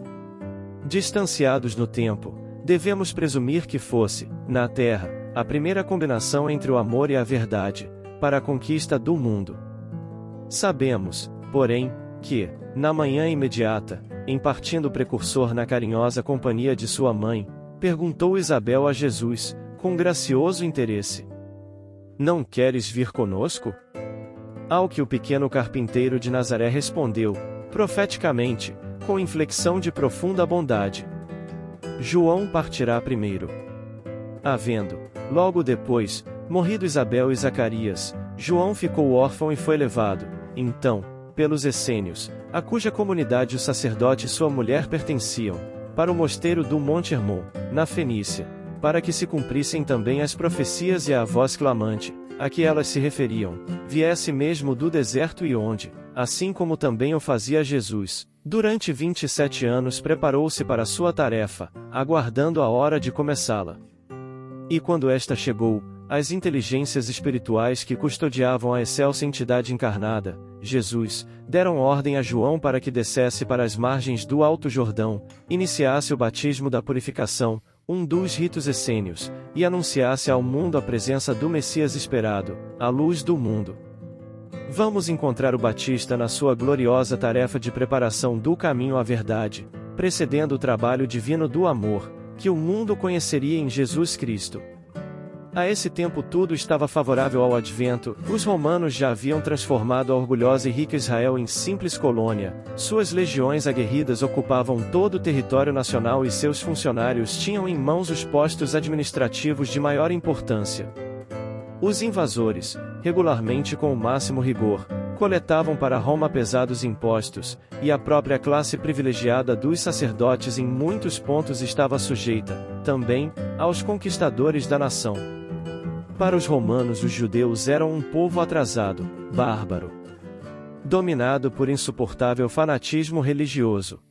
Distanciados no tempo, devemos presumir que fosse, na Terra, a primeira combinação entre o amor e a verdade, para a conquista do mundo. Sabemos, porém, que, na manhã imediata, em partindo o precursor na carinhosa companhia de sua mãe, perguntou Isabel a Jesus, com gracioso interesse: "Não queres vir conosco?" Ao que o pequeno carpinteiro de Nazaré respondeu, profeticamente, com inflexão de profunda bondade: "João partirá primeiro." Havendo, logo depois, morrido Isabel e Zacarias, João ficou órfão e foi levado, então, pelos essênios, a cuja comunidade o sacerdote e sua mulher pertenciam, para o mosteiro do Monte Hermon, na Fenícia, para que se cumprissem também as profecias e a voz clamante, a que elas se referiam, viesse mesmo do deserto e onde, assim como também o fazia Jesus, durante 27 anos preparou-se para sua tarefa, aguardando a hora de começá-la. E quando esta chegou, as inteligências espirituais que custodiavam a excelsa entidade encarnada, Jesus, deram ordem a João para que descesse para as margens do Alto Jordão, iniciasse o batismo da purificação, um dos ritos essênios, e anunciasse ao mundo a presença do Messias esperado, a luz do mundo. Vamos encontrar o Batista na sua gloriosa tarefa de preparação do caminho à verdade, precedendo o trabalho divino do amor, que o mundo conheceria em Jesus Cristo. A esse tempo tudo estava favorável ao advento, os romanos já haviam transformado a orgulhosa e rica Israel em simples colônia, suas legiões aguerridas ocupavam todo o território nacional e seus funcionários tinham em mãos os postos administrativos de maior importância. Os invasores, regularmente com o máximo rigor, coletavam para Roma pesados impostos, e a própria classe privilegiada dos sacerdotes em muitos pontos estava sujeita, também, aos conquistadores da nação. Para os romanos os judeus eram um povo atrasado, bárbaro, dominado por insuportável fanatismo religioso.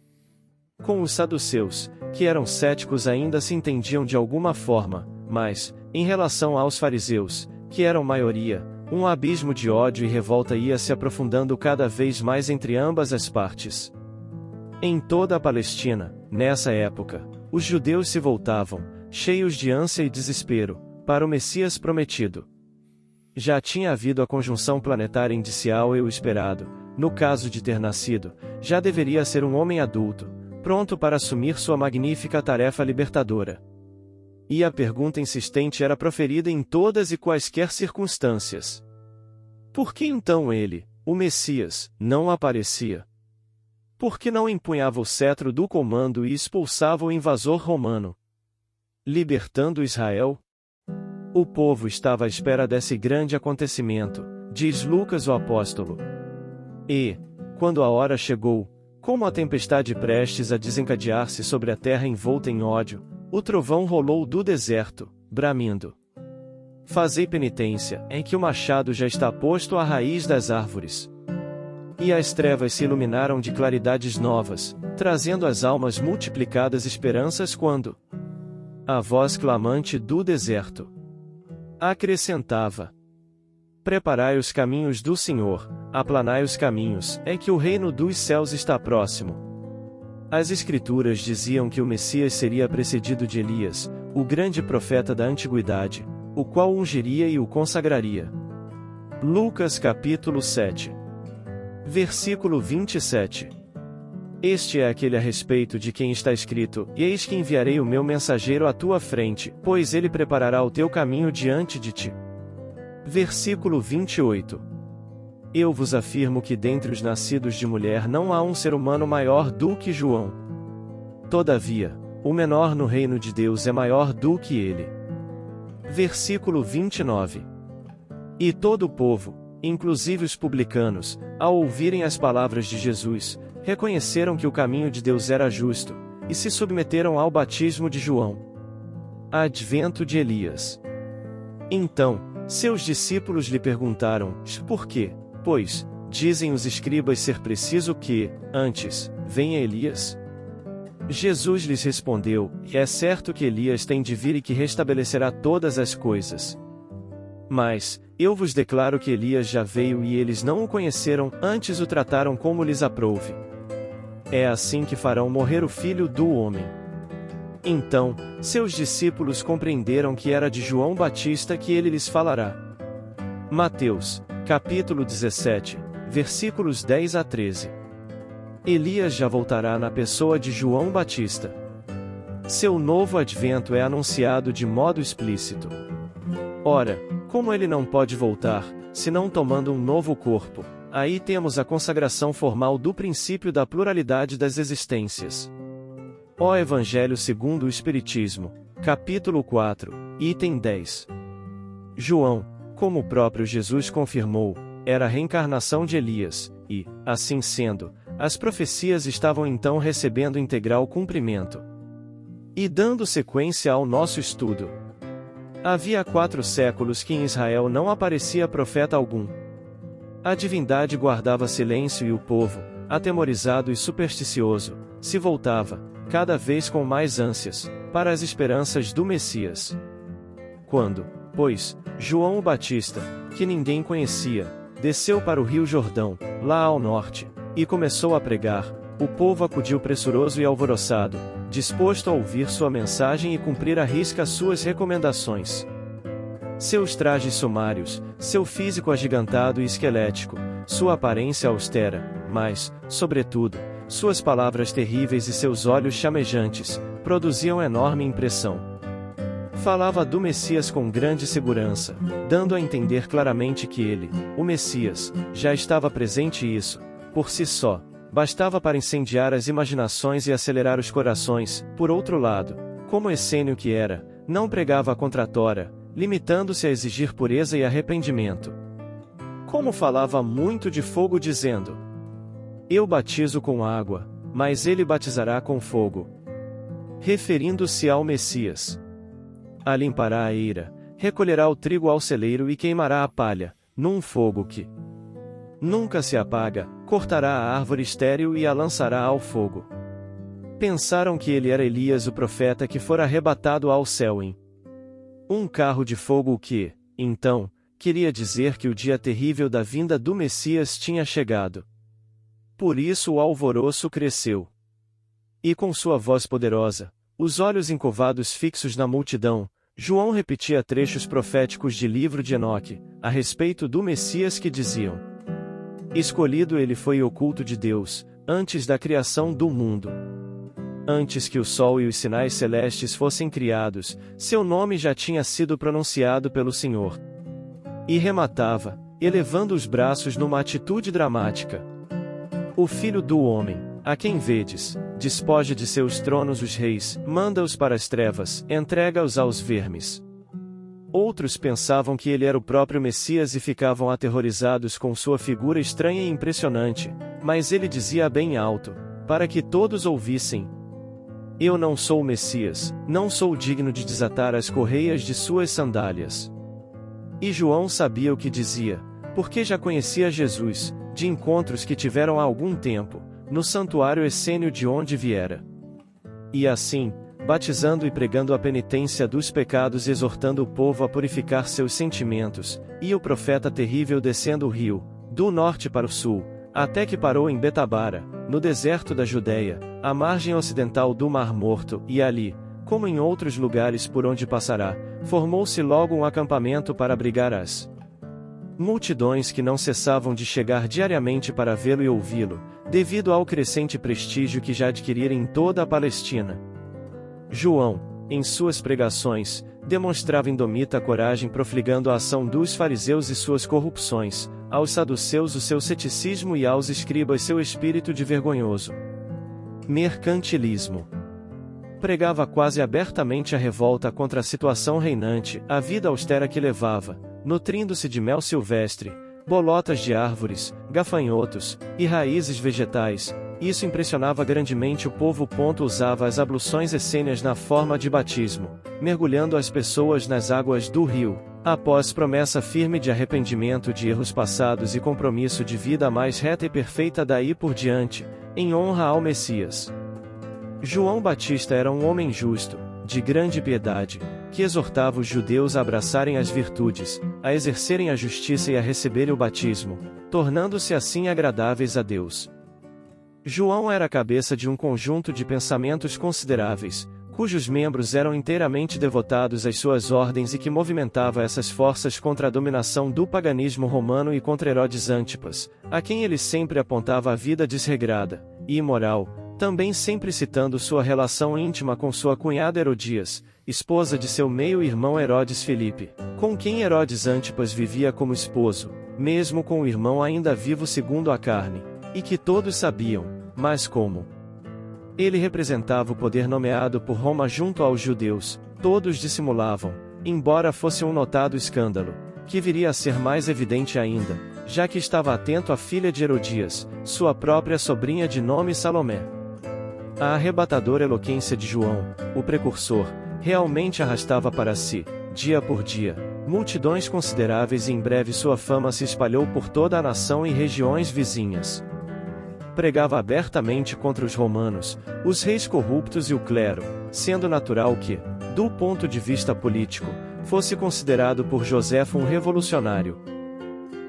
Com os saduceus, que eram céticos ainda se entendiam de alguma forma, mas, em relação aos fariseus, que eram maioria, um abismo de ódio e revolta ia se aprofundando cada vez mais entre ambas as partes. Em toda a Palestina, nessa época, os judeus se voltavam, cheios de ânsia e desespero, para o Messias prometido. Já tinha havido a conjunção planetária indicial e o esperado, no caso de ter nascido, já deveria ser um homem adulto, pronto para assumir sua magnífica tarefa libertadora. E a pergunta insistente era proferida em todas e quaisquer circunstâncias: por que então ele, o Messias, não aparecia? Por que não empunhava o cetro do comando e expulsava o invasor romano, libertando Israel? O povo estava à espera desse grande acontecimento, diz Lucas o apóstolo. E, quando a hora chegou, como a tempestade prestes a desencadear-se sobre a terra envolta em ódio, o trovão rolou do deserto, bramindo. Fazei penitência, em que o machado já está posto à raiz das árvores. E as trevas se iluminaram de claridades novas, trazendo às almas multiplicadas esperanças quando a voz clamante do deserto acrescentava: Preparai os caminhos do Senhor, aplanai os caminhos, é que o reino dos céus está próximo. As Escrituras diziam que o Messias seria precedido de Elias, o grande profeta da antiguidade, o qual o ungiria e o consagraria. Lucas capítulo 7. Versículo 27. Este é aquele a respeito de quem está escrito: Eis que enviarei o meu mensageiro à tua frente, pois ele preparará o teu caminho diante de ti. Versículo 28. Eu vos afirmo que dentre os nascidos de mulher não há um ser humano maior do que João. Todavia, o menor no reino de Deus é maior do que ele. Versículo 29. E todo o povo, inclusive os publicanos, ao ouvirem as palavras de Jesus, reconheceram que o caminho de Deus era justo, e se submeteram ao batismo de João. Advento de Elias. Então, seus discípulos lhe perguntaram: Por quê? Pois, dizem os escribas ser preciso que, antes, venha Elias? Jesus lhes respondeu: É certo que Elias tem de vir e que restabelecerá todas as coisas. Mas, eu vos declaro que Elias já veio e eles não o conheceram, antes o trataram como lhes aprouve. É assim que farão morrer o Filho do Homem. Então, seus discípulos compreenderam que era de João Batista que ele lhes falará. Mateus, capítulo 17, versículos 10 a 13. Elias já voltará na pessoa de João Batista. Seu novo advento é anunciado de modo explícito. Ora, como ele não pode voltar, senão tomando um novo corpo, aí temos a consagração formal do princípio da pluralidade das existências. O Evangelho segundo o Espiritismo, capítulo 4, item 10. João, como o próprio Jesus confirmou, era a reencarnação de Elias, e, assim sendo, as profecias estavam então recebendo integral cumprimento. E dando sequência ao nosso estudo, havia 4 séculos que em Israel não aparecia profeta algum. A divindade guardava silêncio e o povo, atemorizado e supersticioso, se voltava, cada vez com mais ânsias, para as esperanças do Messias. Quando, pois, João o Batista, que ninguém conhecia, desceu para o rio Jordão, lá ao norte, e começou a pregar, o povo acudiu pressuroso e alvoroçado, disposto a ouvir sua mensagem e cumprir à risca suas recomendações. Seus trajes sumários, seu físico agigantado e esquelético, sua aparência austera, mas, sobretudo, suas palavras terríveis e seus olhos chamejantes, produziam enorme impressão. Falava do Messias com grande segurança, dando a entender claramente que ele, o Messias, já estava presente e isso, por si só, bastava para incendiar as imaginações e acelerar os corações. Por outro lado, como essênio que era, não pregava a contratora, limitando-se a exigir pureza e arrependimento. Como falava muito de fogo dizendo: Eu batizo com água, mas ele batizará com fogo. Referindo-se ao Messias. Alimpará a eira, recolherá o trigo ao celeiro e queimará a palha, num fogo que nunca se apaga, cortará a árvore estéril e a lançará ao fogo. Pensaram que ele era Elias o profeta que fora arrebatado ao céu em um carro de fogo, o que, então, queria dizer que o dia terrível da vinda do Messias tinha chegado. Por isso o alvoroço cresceu. E com sua voz poderosa, os olhos encovados fixos na multidão, João repetia trechos proféticos de livro de Enoque, a respeito do Messias que diziam: Escolhido ele foi e oculto de Deus, antes da criação do mundo. Antes que o sol e os sinais celestes fossem criados, seu nome já tinha sido pronunciado pelo Senhor. E rematava, elevando os braços numa atitude dramática: O Filho do Homem, A quem vedes, despoja de seus tronos os reis, manda-os para as trevas, entrega-os aos vermes. Outros pensavam que ele era o próprio Messias e ficavam aterrorizados com sua figura estranha e impressionante, mas ele dizia bem alto, para que todos ouvissem: Eu não sou o Messias, não sou digno de desatar as correias de suas sandálias. E João sabia o que dizia, porque já conhecia Jesus, de encontros que tiveram há algum tempo, no santuário essênio de onde viera. E assim, batizando e pregando a penitência dos pecados e exortando o povo a purificar seus sentimentos, ia o profeta terrível descendo o rio, do norte para o sul, até que parou em Betabara, no deserto da Judéia, à margem ocidental do Mar Morto, e ali, como em outros lugares por onde passará, formou-se logo um acampamento para abrigar as multidões que não cessavam de chegar diariamente para vê-lo e ouvi-lo, devido ao crescente prestígio que já adquirira em toda a Palestina. João, em suas pregações, demonstrava indomita coragem profligando a ação dos fariseus e suas corrupções, aos saduceus o seu ceticismo e aos escribas seu espírito de vergonhoso mercantilismo. Pregava quase abertamente a revolta contra a situação reinante, a vida austera que levava, nutrindo-se de mel silvestre, bolotas de árvores, gafanhotos, e raízes vegetais. Isso impressionava grandemente o povo. Usava as abluções essênias na forma de batismo, mergulhando as pessoas nas águas do rio, após promessa firme de arrependimento de erros passados e compromisso de vida mais reta e perfeita daí por diante, em honra ao Messias. João Batista era um homem justo, de grande piedade, que exortava os judeus a abraçarem as virtudes, a exercerem a justiça e a receberem o batismo, tornando-se assim agradáveis a Deus. João era a cabeça de um conjunto de pensamentos consideráveis, cujos membros eram inteiramente devotados às suas ordens e que movimentava essas forças contra a dominação do paganismo romano e contra Herodes Antipas, a quem ele sempre apontava a vida desregrada e imoral, também sempre citando sua relação íntima com sua cunhada Herodias, esposa de seu meio-irmão Herodes Filipe, com quem Herodes Antipas vivia como esposo, mesmo com o irmão ainda vivo segundo a carne, e que todos sabiam, mas como ele representava o poder nomeado por Roma junto aos judeus, todos dissimulavam, embora fosse um notado escândalo, que viria a ser mais evidente ainda, já que estava atento à filha de Herodias, sua própria sobrinha de nome Salomé. A arrebatadora eloquência de João, o precursor, realmente arrastava para si, dia por dia, multidões consideráveis e em breve sua fama se espalhou por toda a nação e regiões vizinhas. Pregava abertamente contra os romanos, os reis corruptos e o clero, sendo natural que, do ponto de vista político, fosse considerado por Joséfo um revolucionário.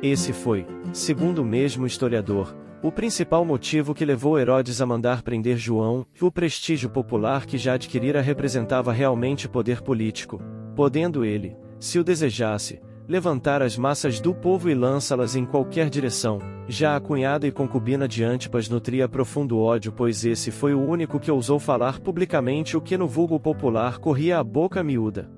Esse foi, segundo o mesmo historiador, o principal motivo que levou Herodes a mandar prender João. O prestígio popular que já adquirira representava realmente poder político, podendo ele, se o desejasse, levantar as massas do povo e lançá-las em qualquer direção. Já a cunhada e concubina de Antipas nutria profundo ódio, pois esse foi o único que ousou falar publicamente o que no vulgo popular corria a boca miúda.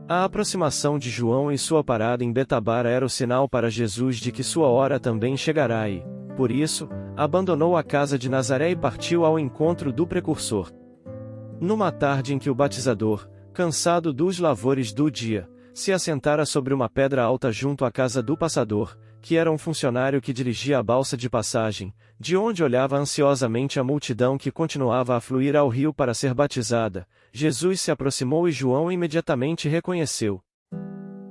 A aproximação de João e sua parada em Betabara era o sinal para Jesus de que sua hora também chegará e, por isso, abandonou a casa de Nazaré e partiu ao encontro do precursor. Numa tarde em que o batizador, cansado dos lavores do dia, se assentara sobre uma pedra alta junto à casa do passador, que era um funcionário que dirigia a balsa de passagem, de onde olhava ansiosamente a multidão que continuava a fluir ao rio para ser batizada, Jesus se aproximou e João imediatamente reconheceu.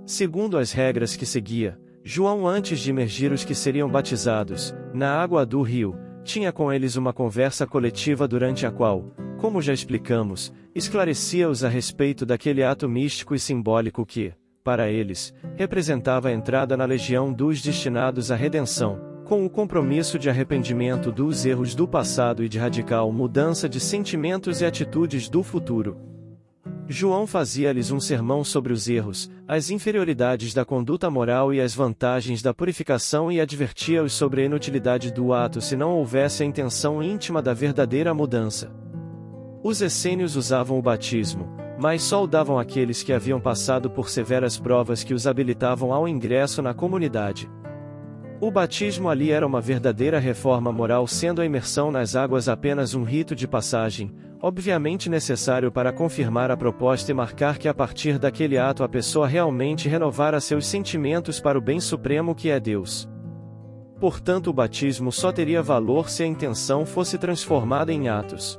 Segundo as regras que seguia, João, antes de imergir os que seriam batizados, na água do rio, tinha com eles uma conversa coletiva durante a qual, como já explicamos, esclarecia-os a respeito daquele ato místico e simbólico que, para eles, representava a entrada na legião dos destinados à redenção, com o compromisso de arrependimento dos erros do passado e de radical mudança de sentimentos e atitudes do futuro. João fazia-lhes um sermão sobre os erros, as inferioridades da conduta moral e as vantagens da purificação e advertia-os sobre a inutilidade do ato se não houvesse a intenção íntima da verdadeira mudança. Os essênios usavam o batismo, mas só o davam àqueles que haviam passado por severas provas que os habilitavam ao ingresso na comunidade. O batismo ali era uma verdadeira reforma moral, sendo a imersão nas águas apenas um rito de passagem, obviamente necessário para confirmar a proposta e marcar que a partir daquele ato a pessoa realmente renovara seus sentimentos para o bem supremo que é Deus. Portanto, o batismo só teria valor se a intenção fosse transformada em atos.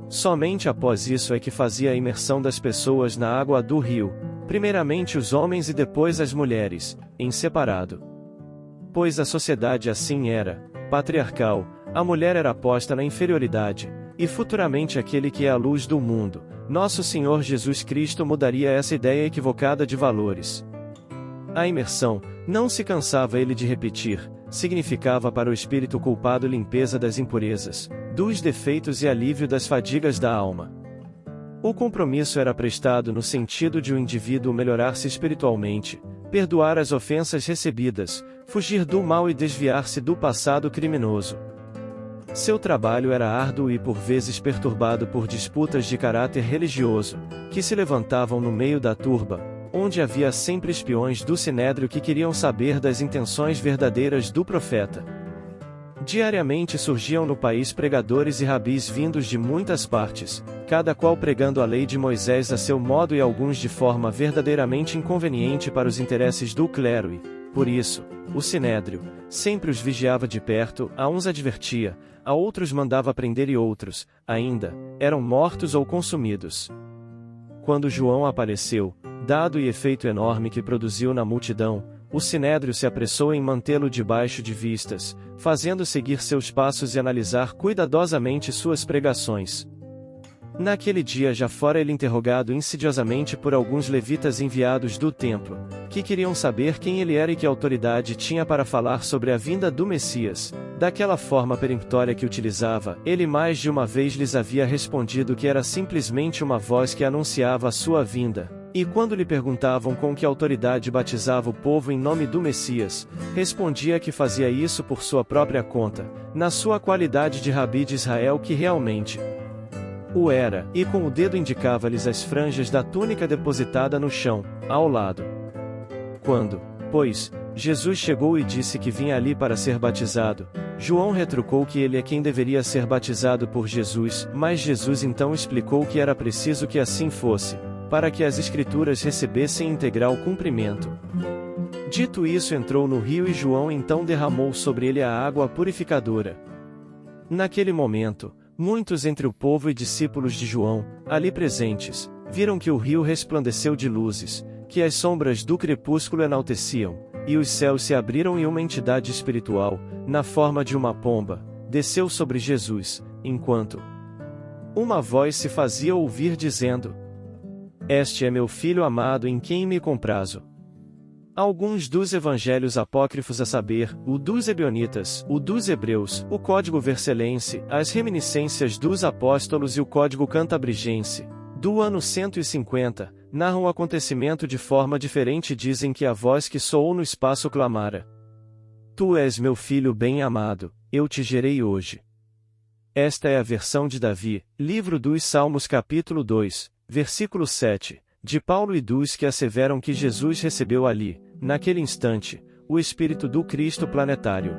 Somente após isso é que fazia a imersão das pessoas na água do rio, primeiramente os homens e depois as mulheres, em separado. Pois a sociedade assim era, patriarcal, a mulher era posta na inferioridade, e futuramente aquele que é a luz do mundo, nosso Senhor Jesus Cristo, mudaria essa ideia equivocada de valores. A imersão, não se cansava ele de repetir, significava para o espírito culpado limpeza das impurezas, dos defeitos e alívio das fadigas da alma. O compromisso era prestado no sentido de o indivíduo melhorar-se espiritualmente, perdoar as ofensas recebidas, fugir do mal e desviar-se do passado criminoso. Seu trabalho era árduo e por vezes perturbado por disputas de caráter religioso, que se levantavam no meio da turba, onde havia sempre espiões do sinédrio que queriam saber das intenções verdadeiras do profeta. Diariamente surgiam no país pregadores e rabis vindos de muitas partes, cada qual pregando a lei de Moisés a seu modo e alguns de forma verdadeiramente inconveniente para os interesses do clero e, por isso, o sinédrio sempre os vigiava de perto, a uns advertia, a outros mandava prender e outros, ainda, eram mortos ou consumidos. Quando João apareceu, dado e efeito enorme que produziu na multidão, o sinédrio se apressou em mantê-lo debaixo de vistas, fazendo seguir seus passos e analisar cuidadosamente suas pregações. Naquele dia já fora ele interrogado insidiosamente por alguns levitas enviados do templo, que queriam saber quem ele era e que autoridade tinha para falar sobre a vinda do Messias. Daquela forma peremptória que utilizava, ele mais de uma vez lhes havia respondido que era simplesmente uma voz que anunciava a sua vinda. E quando lhe perguntavam com que autoridade batizava o povo em nome do Messias, respondia que fazia isso por sua própria conta, na sua qualidade de rabi de Israel, que realmente o era, e com o dedo indicava-lhes as franjas da túnica depositada no chão, ao lado. Quando, pois, Jesus chegou e disse que vinha ali para ser batizado, João retrucou que ele é quem deveria ser batizado por Jesus, mas Jesus então explicou que era preciso que assim fosse, para que as Escrituras recebessem integral cumprimento. Dito isso, entrou no rio e João então derramou sobre ele a água purificadora. Naquele momento, muitos entre o povo e discípulos de João, ali presentes, viram que o rio resplandeceu de luzes, que as sombras do crepúsculo enalteciam, e os céus se abriram e uma entidade espiritual, na forma de uma pomba, desceu sobre Jesus, enquanto uma voz se fazia ouvir dizendo: "Este é meu filho amado em quem me comprazo." Alguns dos evangelhos apócrifos, a saber, o dos Ebionitas, o dos Hebreus, o Código Vercelense, as Reminiscências dos Apóstolos e o Código Cantabrigense, do ano 150, narram o acontecimento de forma diferente e dizem que a voz que soou no espaço clamara: "Tu és meu filho bem-amado, eu te gerei hoje." Esta é a versão de Davi, livro dos Salmos capítulo 2, versículo 7, de Paulo e dos que asseveram que Jesus recebeu ali, naquele instante, o Espírito do Cristo planetário.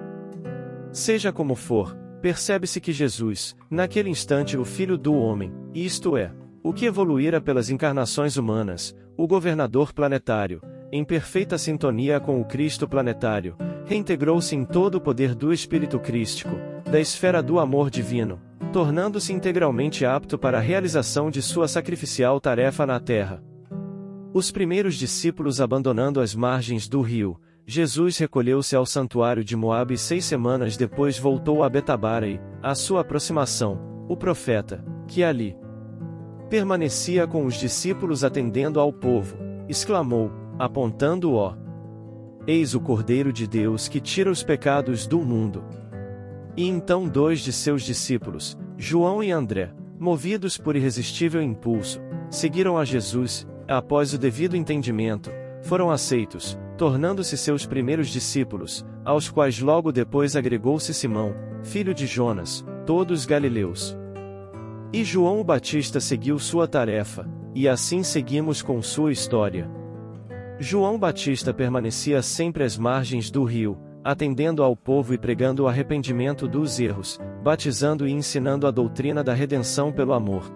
Seja como for, percebe-se que Jesus, naquele instante o Filho do Homem, isto é, o que evoluíra pelas encarnações humanas, o governador planetário, em perfeita sintonia com o Cristo planetário, reintegrou-se em todo o poder do Espírito Crístico, da esfera do amor divino, tornando-se integralmente apto para a realização de sua sacrificial tarefa na Terra. Os primeiros discípulos abandonando as margens do rio, Jesus recolheu-se ao santuário de Moabe e 6 semanas depois voltou a Betabara e, à sua aproximação, o profeta, que ali permanecia com os discípulos atendendo ao povo, exclamou, apontando-o: "Eis o Cordeiro de Deus que tira os pecados do mundo." E então 2 de seus discípulos, João e André, movidos por irresistível impulso, seguiram a Jesus, após o devido entendimento, foram aceitos, tornando-se seus primeiros discípulos, aos quais logo depois agregou-se Simão, filho de Jonas, todos galileus. E João o Batista seguiu sua tarefa, e assim seguimos com sua história. João Batista permanecia sempre às margens do rio, atendendo ao povo e pregando o arrependimento dos erros, batizando e ensinando a doutrina da redenção pelo amor.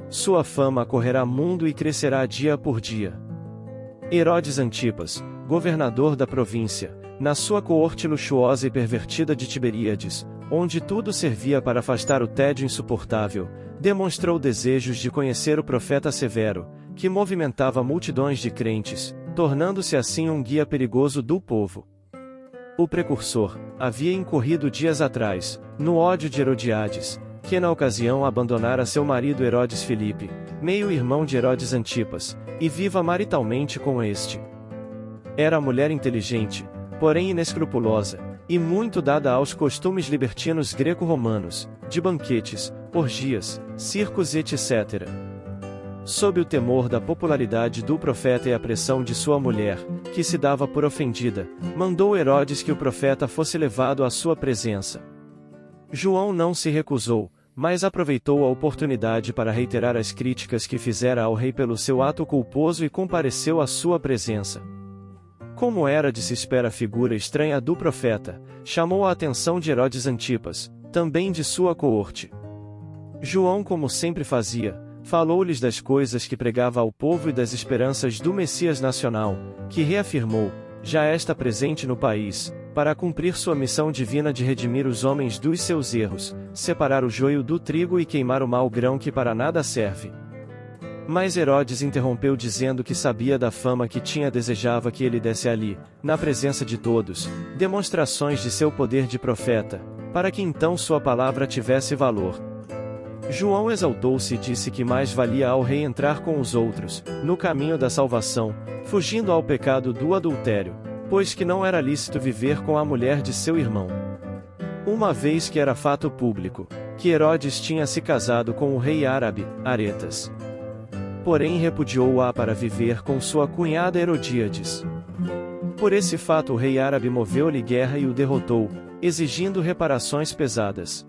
Sua fama correrá mundo e crescerá dia por dia. Herodes Antipas, governador da província, na sua coorte luxuosa e pervertida de Tiberíades, onde tudo servia para afastar o tédio insuportável, demonstrou desejos de conhecer o profeta Severo, que movimentava multidões de crentes, tornando-se assim um guia perigoso do povo. O precursor havia incorrido dias atrás, no ódio de Herodiades, que na ocasião abandonara seu marido Herodes Filipe, meio-irmão de Herodes Antipas, e viva maritalmente com este. Era mulher inteligente, porém inescrupulosa, e muito dada aos costumes libertinos greco-romanos, de banquetes, orgias, circos etc. Sob o temor da popularidade do profeta e a pressão de sua mulher, que se dava por ofendida, mandou Herodes que o profeta fosse levado à sua presença. João não se recusou, mas aproveitou a oportunidade para reiterar as críticas que fizera ao rei pelo seu ato culposo e compareceu à sua presença. Como era de se esperar a figura estranha do profeta, chamou a atenção de Herodes Antipas, também de sua coorte. João, como sempre fazia, falou-lhes das coisas que pregava ao povo e das esperanças do Messias nacional, que reafirmou, já está presente no país, para cumprir sua missão divina de redimir os homens dos seus erros, separar o joio do trigo e queimar o mau grão que para nada serve. Mas Herodes interrompeu dizendo que sabia da fama que tinha, desejava que ele desse ali, na presença de todos, demonstrações de seu poder de profeta, para que então sua palavra tivesse valor. João exaltou-se e disse que mais valia ao rei entrar com os outros, no caminho da salvação, fugindo ao pecado do adultério, pois que não era lícito viver com a mulher de seu irmão. Uma vez que era fato público, que Herodes tinha se casado com o rei árabe, Aretas. Porém repudiou-a para viver com sua cunhada Herodíades. Por esse fato o rei árabe moveu-lhe guerra e o derrotou, exigindo reparações pesadas.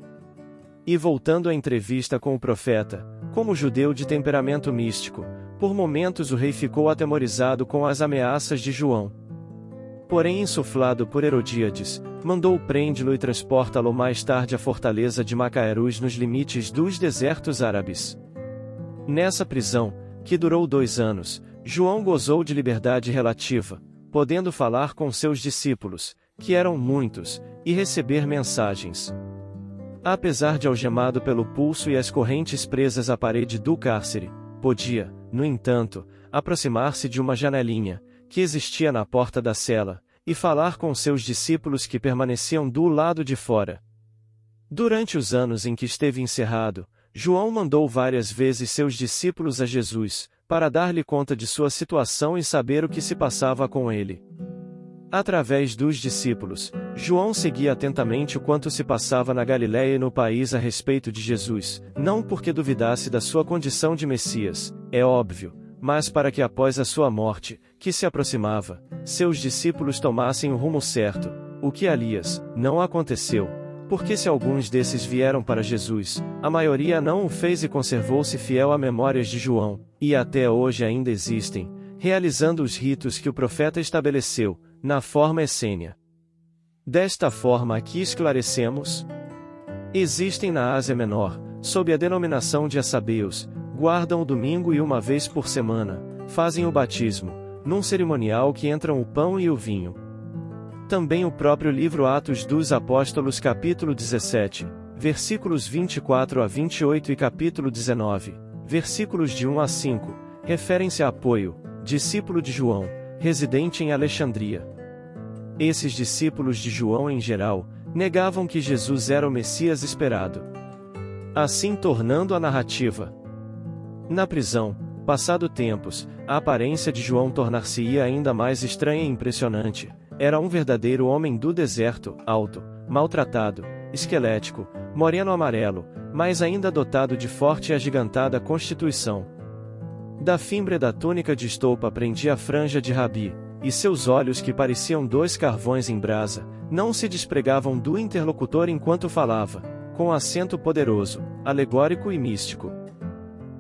E voltando à entrevista com o profeta, como judeu de temperamento místico, por momentos o rei ficou atemorizado com as ameaças de João. Porém insuflado por Herodíades, mandou prendê-lo e transportá-lo mais tarde à fortaleza de Macaerus nos limites dos desertos árabes. Nessa prisão, que durou 2 anos, João gozou de liberdade relativa, podendo falar com seus discípulos, que eram muitos, e receber mensagens. Apesar de algemado pelo pulso e as correntes presas à parede do cárcere, podia, no entanto, aproximar-se de uma janelinha, que existia na porta da cela, e falar com seus discípulos que permaneciam do lado de fora. Durante os anos em que esteve encerrado, João mandou várias vezes seus discípulos a Jesus, para dar-lhe conta de sua situação e saber o que se passava com ele. Através dos discípulos, João seguia atentamente o quanto se passava na Galiléia e no país a respeito de Jesus, não porque duvidasse da sua condição de Messias, é óbvio, mas para que após a sua morte, que se aproximava, seus discípulos tomassem o rumo certo, o que aliás, não aconteceu, porque se alguns desses vieram para Jesus, a maioria não o fez e conservou-se fiel a memórias de João, e até hoje ainda existem, realizando os ritos que o profeta estabeleceu, na forma essênia. Desta forma aqui esclarecemos: existem na Ásia Menor, sob a denominação de assabeus, guardam o domingo e uma vez por semana, fazem o batismo, num cerimonial que entram o pão e o vinho. Também o próprio livro Atos dos Apóstolos capítulo 17, versículos 24 a 28 e capítulo 19, versículos de 1 a 5, referem-se a Apoio, discípulo de João, residente em Alexandria. Esses discípulos de João em geral, negavam que Jesus era o Messias esperado. Assim tornando a narrativa. Na prisão, passado tempos, a aparência de João tornar-se-ia ainda mais estranha e impressionante. Era um verdadeiro homem do deserto, alto, maltratado, esquelético, moreno-amarelo, mas ainda dotado de forte e agigantada constituição. Da fimbre da túnica de estopa prendia a franja de Rabi, e seus olhos que pareciam 2 carvões em brasa, não se despregavam do interlocutor enquanto falava, com acento poderoso, alegórico e místico.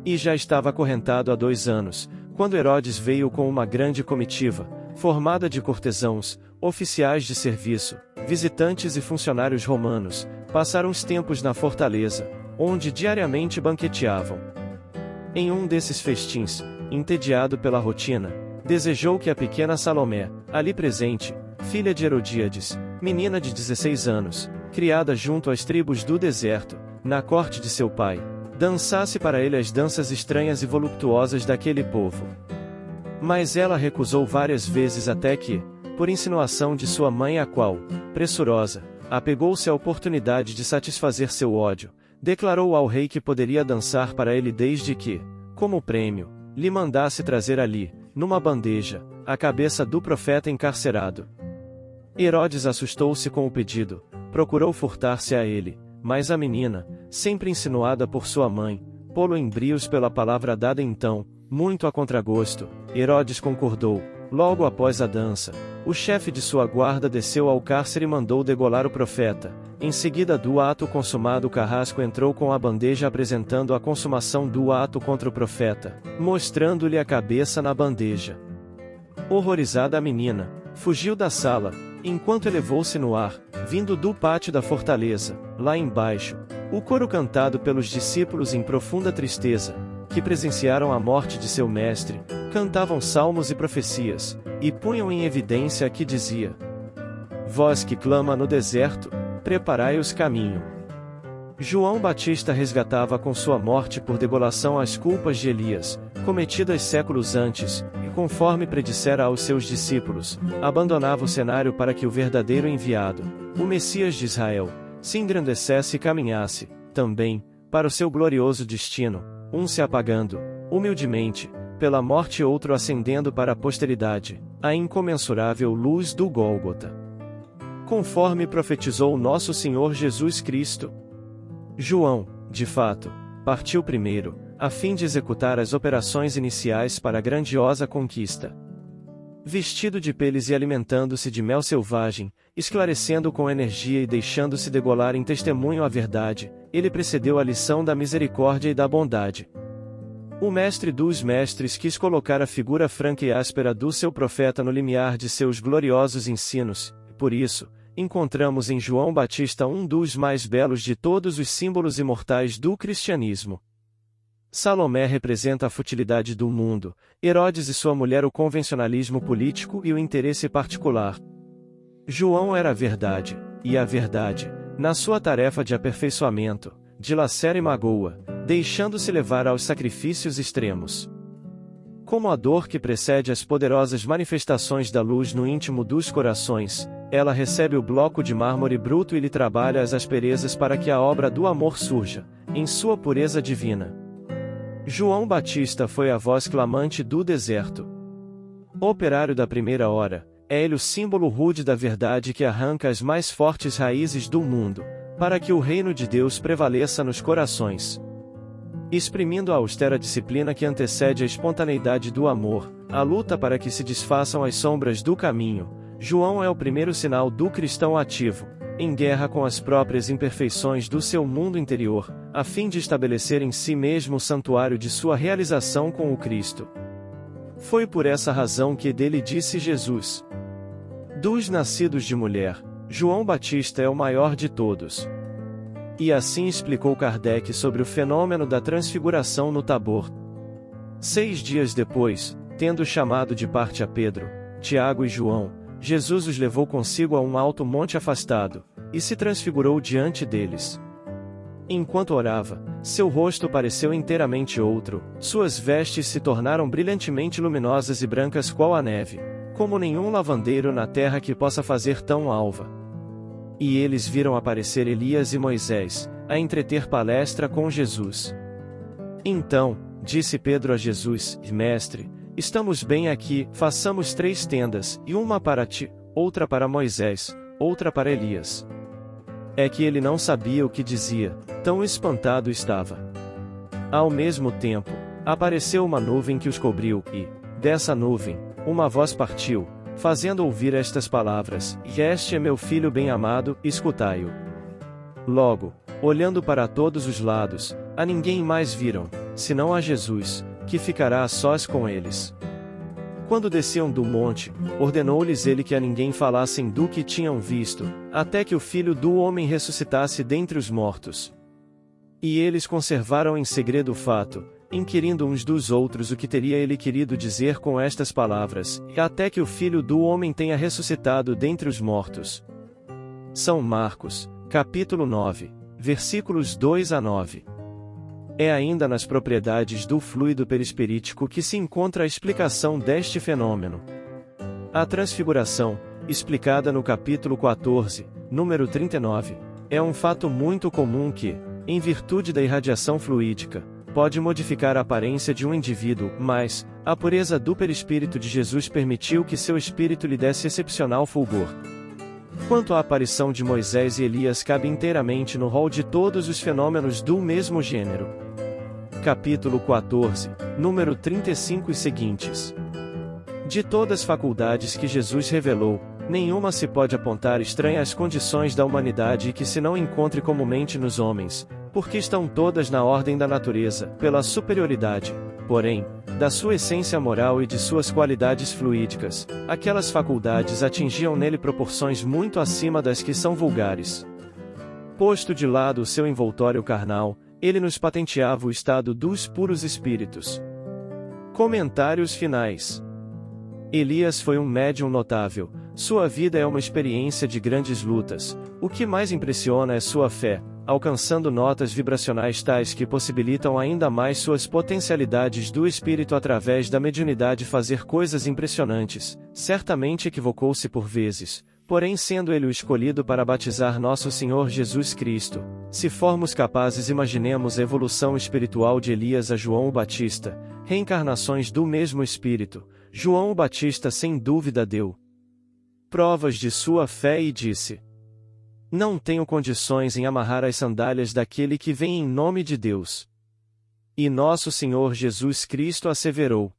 E já estava acorrentado há 2 anos, quando Herodes veio com uma grande comitiva, formada de cortesãos, Oficiais de serviço, visitantes e funcionários romanos, passaram os tempos na fortaleza, onde diariamente banqueteavam. Em um desses festins, entediado pela rotina, desejou que a pequena Salomé, ali presente, filha de Herodíades, menina de 16 anos, criada junto às tribos do deserto, na corte de seu pai, dançasse para ele as danças estranhas e voluptuosas daquele povo. Mas ela recusou várias vezes até que, por insinuação de sua mãe, a qual, pressurosa, apegou-se à oportunidade de satisfazer seu ódio, declarou ao rei que poderia dançar para ele desde que, como prêmio, lhe mandasse trazer ali, numa bandeja, a cabeça do profeta encarcerado. Herodes assustou-se com o pedido, procurou furtar-se a ele, mas a menina, sempre insinuada por sua mãe, pô-lo em brios pela palavra dada então, muito a contragosto, Herodes concordou. Logo após a dança, o chefe de sua guarda desceu ao cárcere e mandou degolar o profeta. Em seguida do ato consumado, o carrasco entrou com a bandeja apresentando a consumação do ato contra o profeta, mostrando-lhe a cabeça na bandeja. Horrorizada a menina, fugiu da sala, enquanto elevou-se no ar, vindo do pátio da fortaleza, lá embaixo, o coro cantado pelos discípulos em profunda tristeza, que presenciaram a morte de seu mestre, cantavam salmos e profecias, e punham em evidência a que dizia: Vós que clama no deserto, preparai-os caminho. João Batista resgatava com sua morte por degolação as culpas de Elias, cometidas séculos antes, e conforme predissera aos seus discípulos, abandonava o cenário para que o verdadeiro enviado, o Messias de Israel, se engrandecesse e caminhasse, também, para o seu glorioso destino, um se apagando, humildemente, pela morte e outro ascendendo para a posteridade, a incomensurável luz do Gólgota. Conforme profetizou nosso Senhor Jesus Cristo, João, de fato, partiu primeiro, a fim de executar as operações iniciais para a grandiosa conquista. Vestido de peles e alimentando-se de mel selvagem, esclarecendo com energia e deixando-se degolar em testemunho a verdade, ele precedeu a lição da misericórdia e da bondade. O mestre dos mestres quis colocar a figura franca e áspera do seu profeta no limiar de seus gloriosos ensinos, por isso, encontramos em João Batista um dos mais belos de todos os símbolos imortais do cristianismo. Salomé representa a futilidade do mundo, Herodes e sua mulher o convencionalismo político e o interesse particular. João era a verdade, e a verdade, na sua tarefa de aperfeiçoamento, dilacera e magoa, deixando-se levar aos sacrifícios extremos. Como a dor que precede as poderosas manifestações da luz no íntimo dos corações, ela recebe o bloco de mármore bruto e lhe trabalha as asperezas para que a obra do amor surja, em sua pureza divina. João Batista foi a voz clamante do deserto. Operário da primeira hora, é ele o símbolo rude da verdade que arranca as mais fortes raízes do mundo, para que o reino de Deus prevaleça nos corações. Exprimindo a austera disciplina que antecede a espontaneidade do amor, a luta para que se desfaçam as sombras do caminho, João é o primeiro sinal do cristão ativo, em guerra com as próprias imperfeições do seu mundo interior, a fim de estabelecer em si mesmo o santuário de sua realização com o Cristo. Foi por essa razão que dele disse Jesus: dos nascidos de mulher, João Batista é o maior de todos. E assim explicou Kardec sobre o fenômeno da transfiguração no Tabor. 6 dias depois, tendo chamado de parte a Pedro, Tiago e João, Jesus os levou consigo a um alto monte afastado, e se transfigurou diante deles. Enquanto orava, seu rosto pareceu inteiramente outro, suas vestes se tornaram brilhantemente luminosas e brancas qual a neve, como nenhum lavandeiro na terra que possa fazer tão alva. E eles viram aparecer Elias e Moisés, a entreter palestra com Jesus. Então, disse Pedro a Jesus: Mestre, estamos bem aqui, façamos 3 tendas, e uma para ti, outra para Moisés, outra para Elias. É que ele não sabia o que dizia, tão espantado estava. Ao mesmo tempo, apareceu uma nuvem que os cobriu, e, dessa nuvem, uma voz partiu, fazendo ouvir estas palavras: Este é meu filho bem-amado, escutai-o. Logo, olhando para todos os lados, a ninguém mais viram, senão a Jesus, que ficará a sós com eles. Quando desciam do monte, ordenou-lhes ele que a ninguém falassem do que tinham visto, até que o Filho do Homem ressuscitasse dentre os mortos. E eles conservaram em segredo o fato, inquirindo uns dos outros o que teria ele querido dizer com estas palavras, até que o Filho do Homem tenha ressuscitado dentre os mortos. São Marcos, capítulo 9, versículos 2 a 9. É ainda nas propriedades do fluido perispirítico que se encontra a explicação deste fenômeno. A transfiguração, explicada no capítulo 14, número 39, é um fato muito comum que, em virtude da irradiação fluídica, pode modificar a aparência de um indivíduo, mas a pureza do perispírito de Jesus permitiu que seu espírito lhe desse excepcional fulgor. Quanto à aparição de Moisés e Elias cabe inteiramente no rol de todos os fenômenos do mesmo gênero. Capítulo 14, número 35 e seguintes. De todas as faculdades que Jesus revelou, nenhuma se pode apontar estranha às condições da humanidade e que se não encontre comumente nos homens, porque estão todas na ordem da natureza, pela superioridade, porém, da sua essência moral e de suas qualidades fluídicas, aquelas faculdades atingiam nele proporções muito acima das que são vulgares. Posto de lado o seu envoltório carnal, ele nos patenteava o estado dos puros espíritos. Comentários finais. Elias foi um médium notável, sua vida é uma experiência de grandes lutas, o que mais impressiona é sua fé, alcançando notas vibracionais tais que possibilitam ainda mais suas potencialidades do espírito através da mediunidade fazer coisas impressionantes. Certamente equivocou-se por vezes, porém sendo ele o escolhido para batizar nosso Senhor Jesus Cristo, se formos capazes imaginemos a evolução espiritual de Elias a João o Batista, reencarnações do mesmo espírito. João o Batista sem dúvida deu provas de sua fé e disse: não tenho condições em amarrar as sandálias daquele que vem em nome de Deus. E nosso Senhor Jesus Cristo asseverou: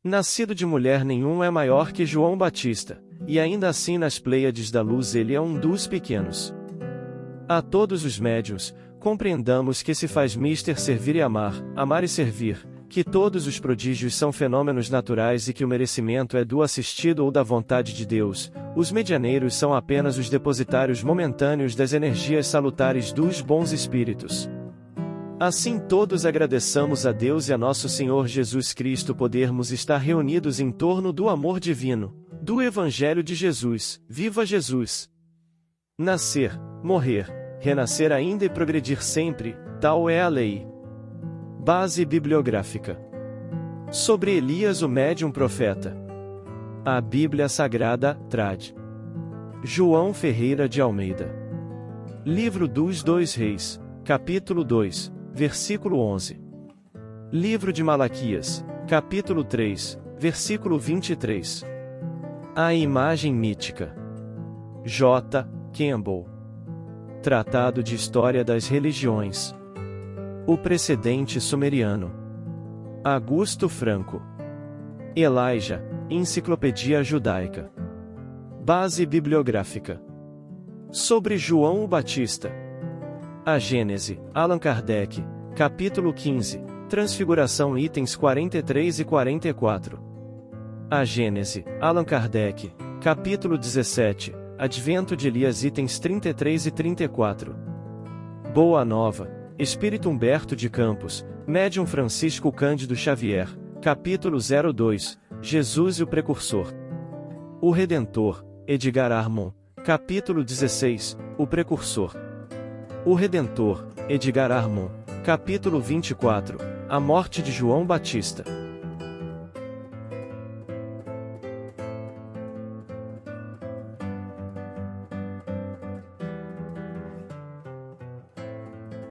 nascido de mulher nenhum é maior que João Batista, e ainda assim nas Pleiades da luz ele é um dos pequenos. A todos os médiuns, compreendamos que se faz mister servir e amar, amar e servir, que todos os prodígios são fenômenos naturais e que o merecimento é do assistido ou da vontade de Deus, os medianeiros são apenas os depositários momentâneos das energias salutares dos bons espíritos. Assim todos agradeçamos a Deus e a nosso Senhor Jesus Cristo podermos estar reunidos em torno do amor divino, do Evangelho de Jesus. Viva Jesus! Nascer, morrer, renascer ainda e progredir sempre, tal é a lei. Base bibliográfica. Sobre Elias o médium profeta. A Bíblia Sagrada, trad. João Ferreira de Almeida. Livro dos Dois Reis, capítulo 2, versículo 11. Livro de Malaquias, capítulo 3, versículo 23. A imagem mítica. J. Campbell. Tratado de História das Religiões. O precedente sumeriano. Augusto Franco. Elijah, Enciclopédia Judaica. Base bibliográfica. Sobre João o Batista. A Gênese, Allan Kardec, capítulo 15, Transfiguração itens 43 e 44. A Gênese, Allan Kardec, capítulo 17, Advento de Elias itens 33 e 34. Boa Nova, Espírito Humberto de Campos, Médium Francisco Cândido Xavier, capítulo 02, Jesus e o Precursor. O Redentor, Edgar Armon, capítulo 16, O Precursor. O Redentor, Edgar Armon, capítulo 24, A Morte de João Batista.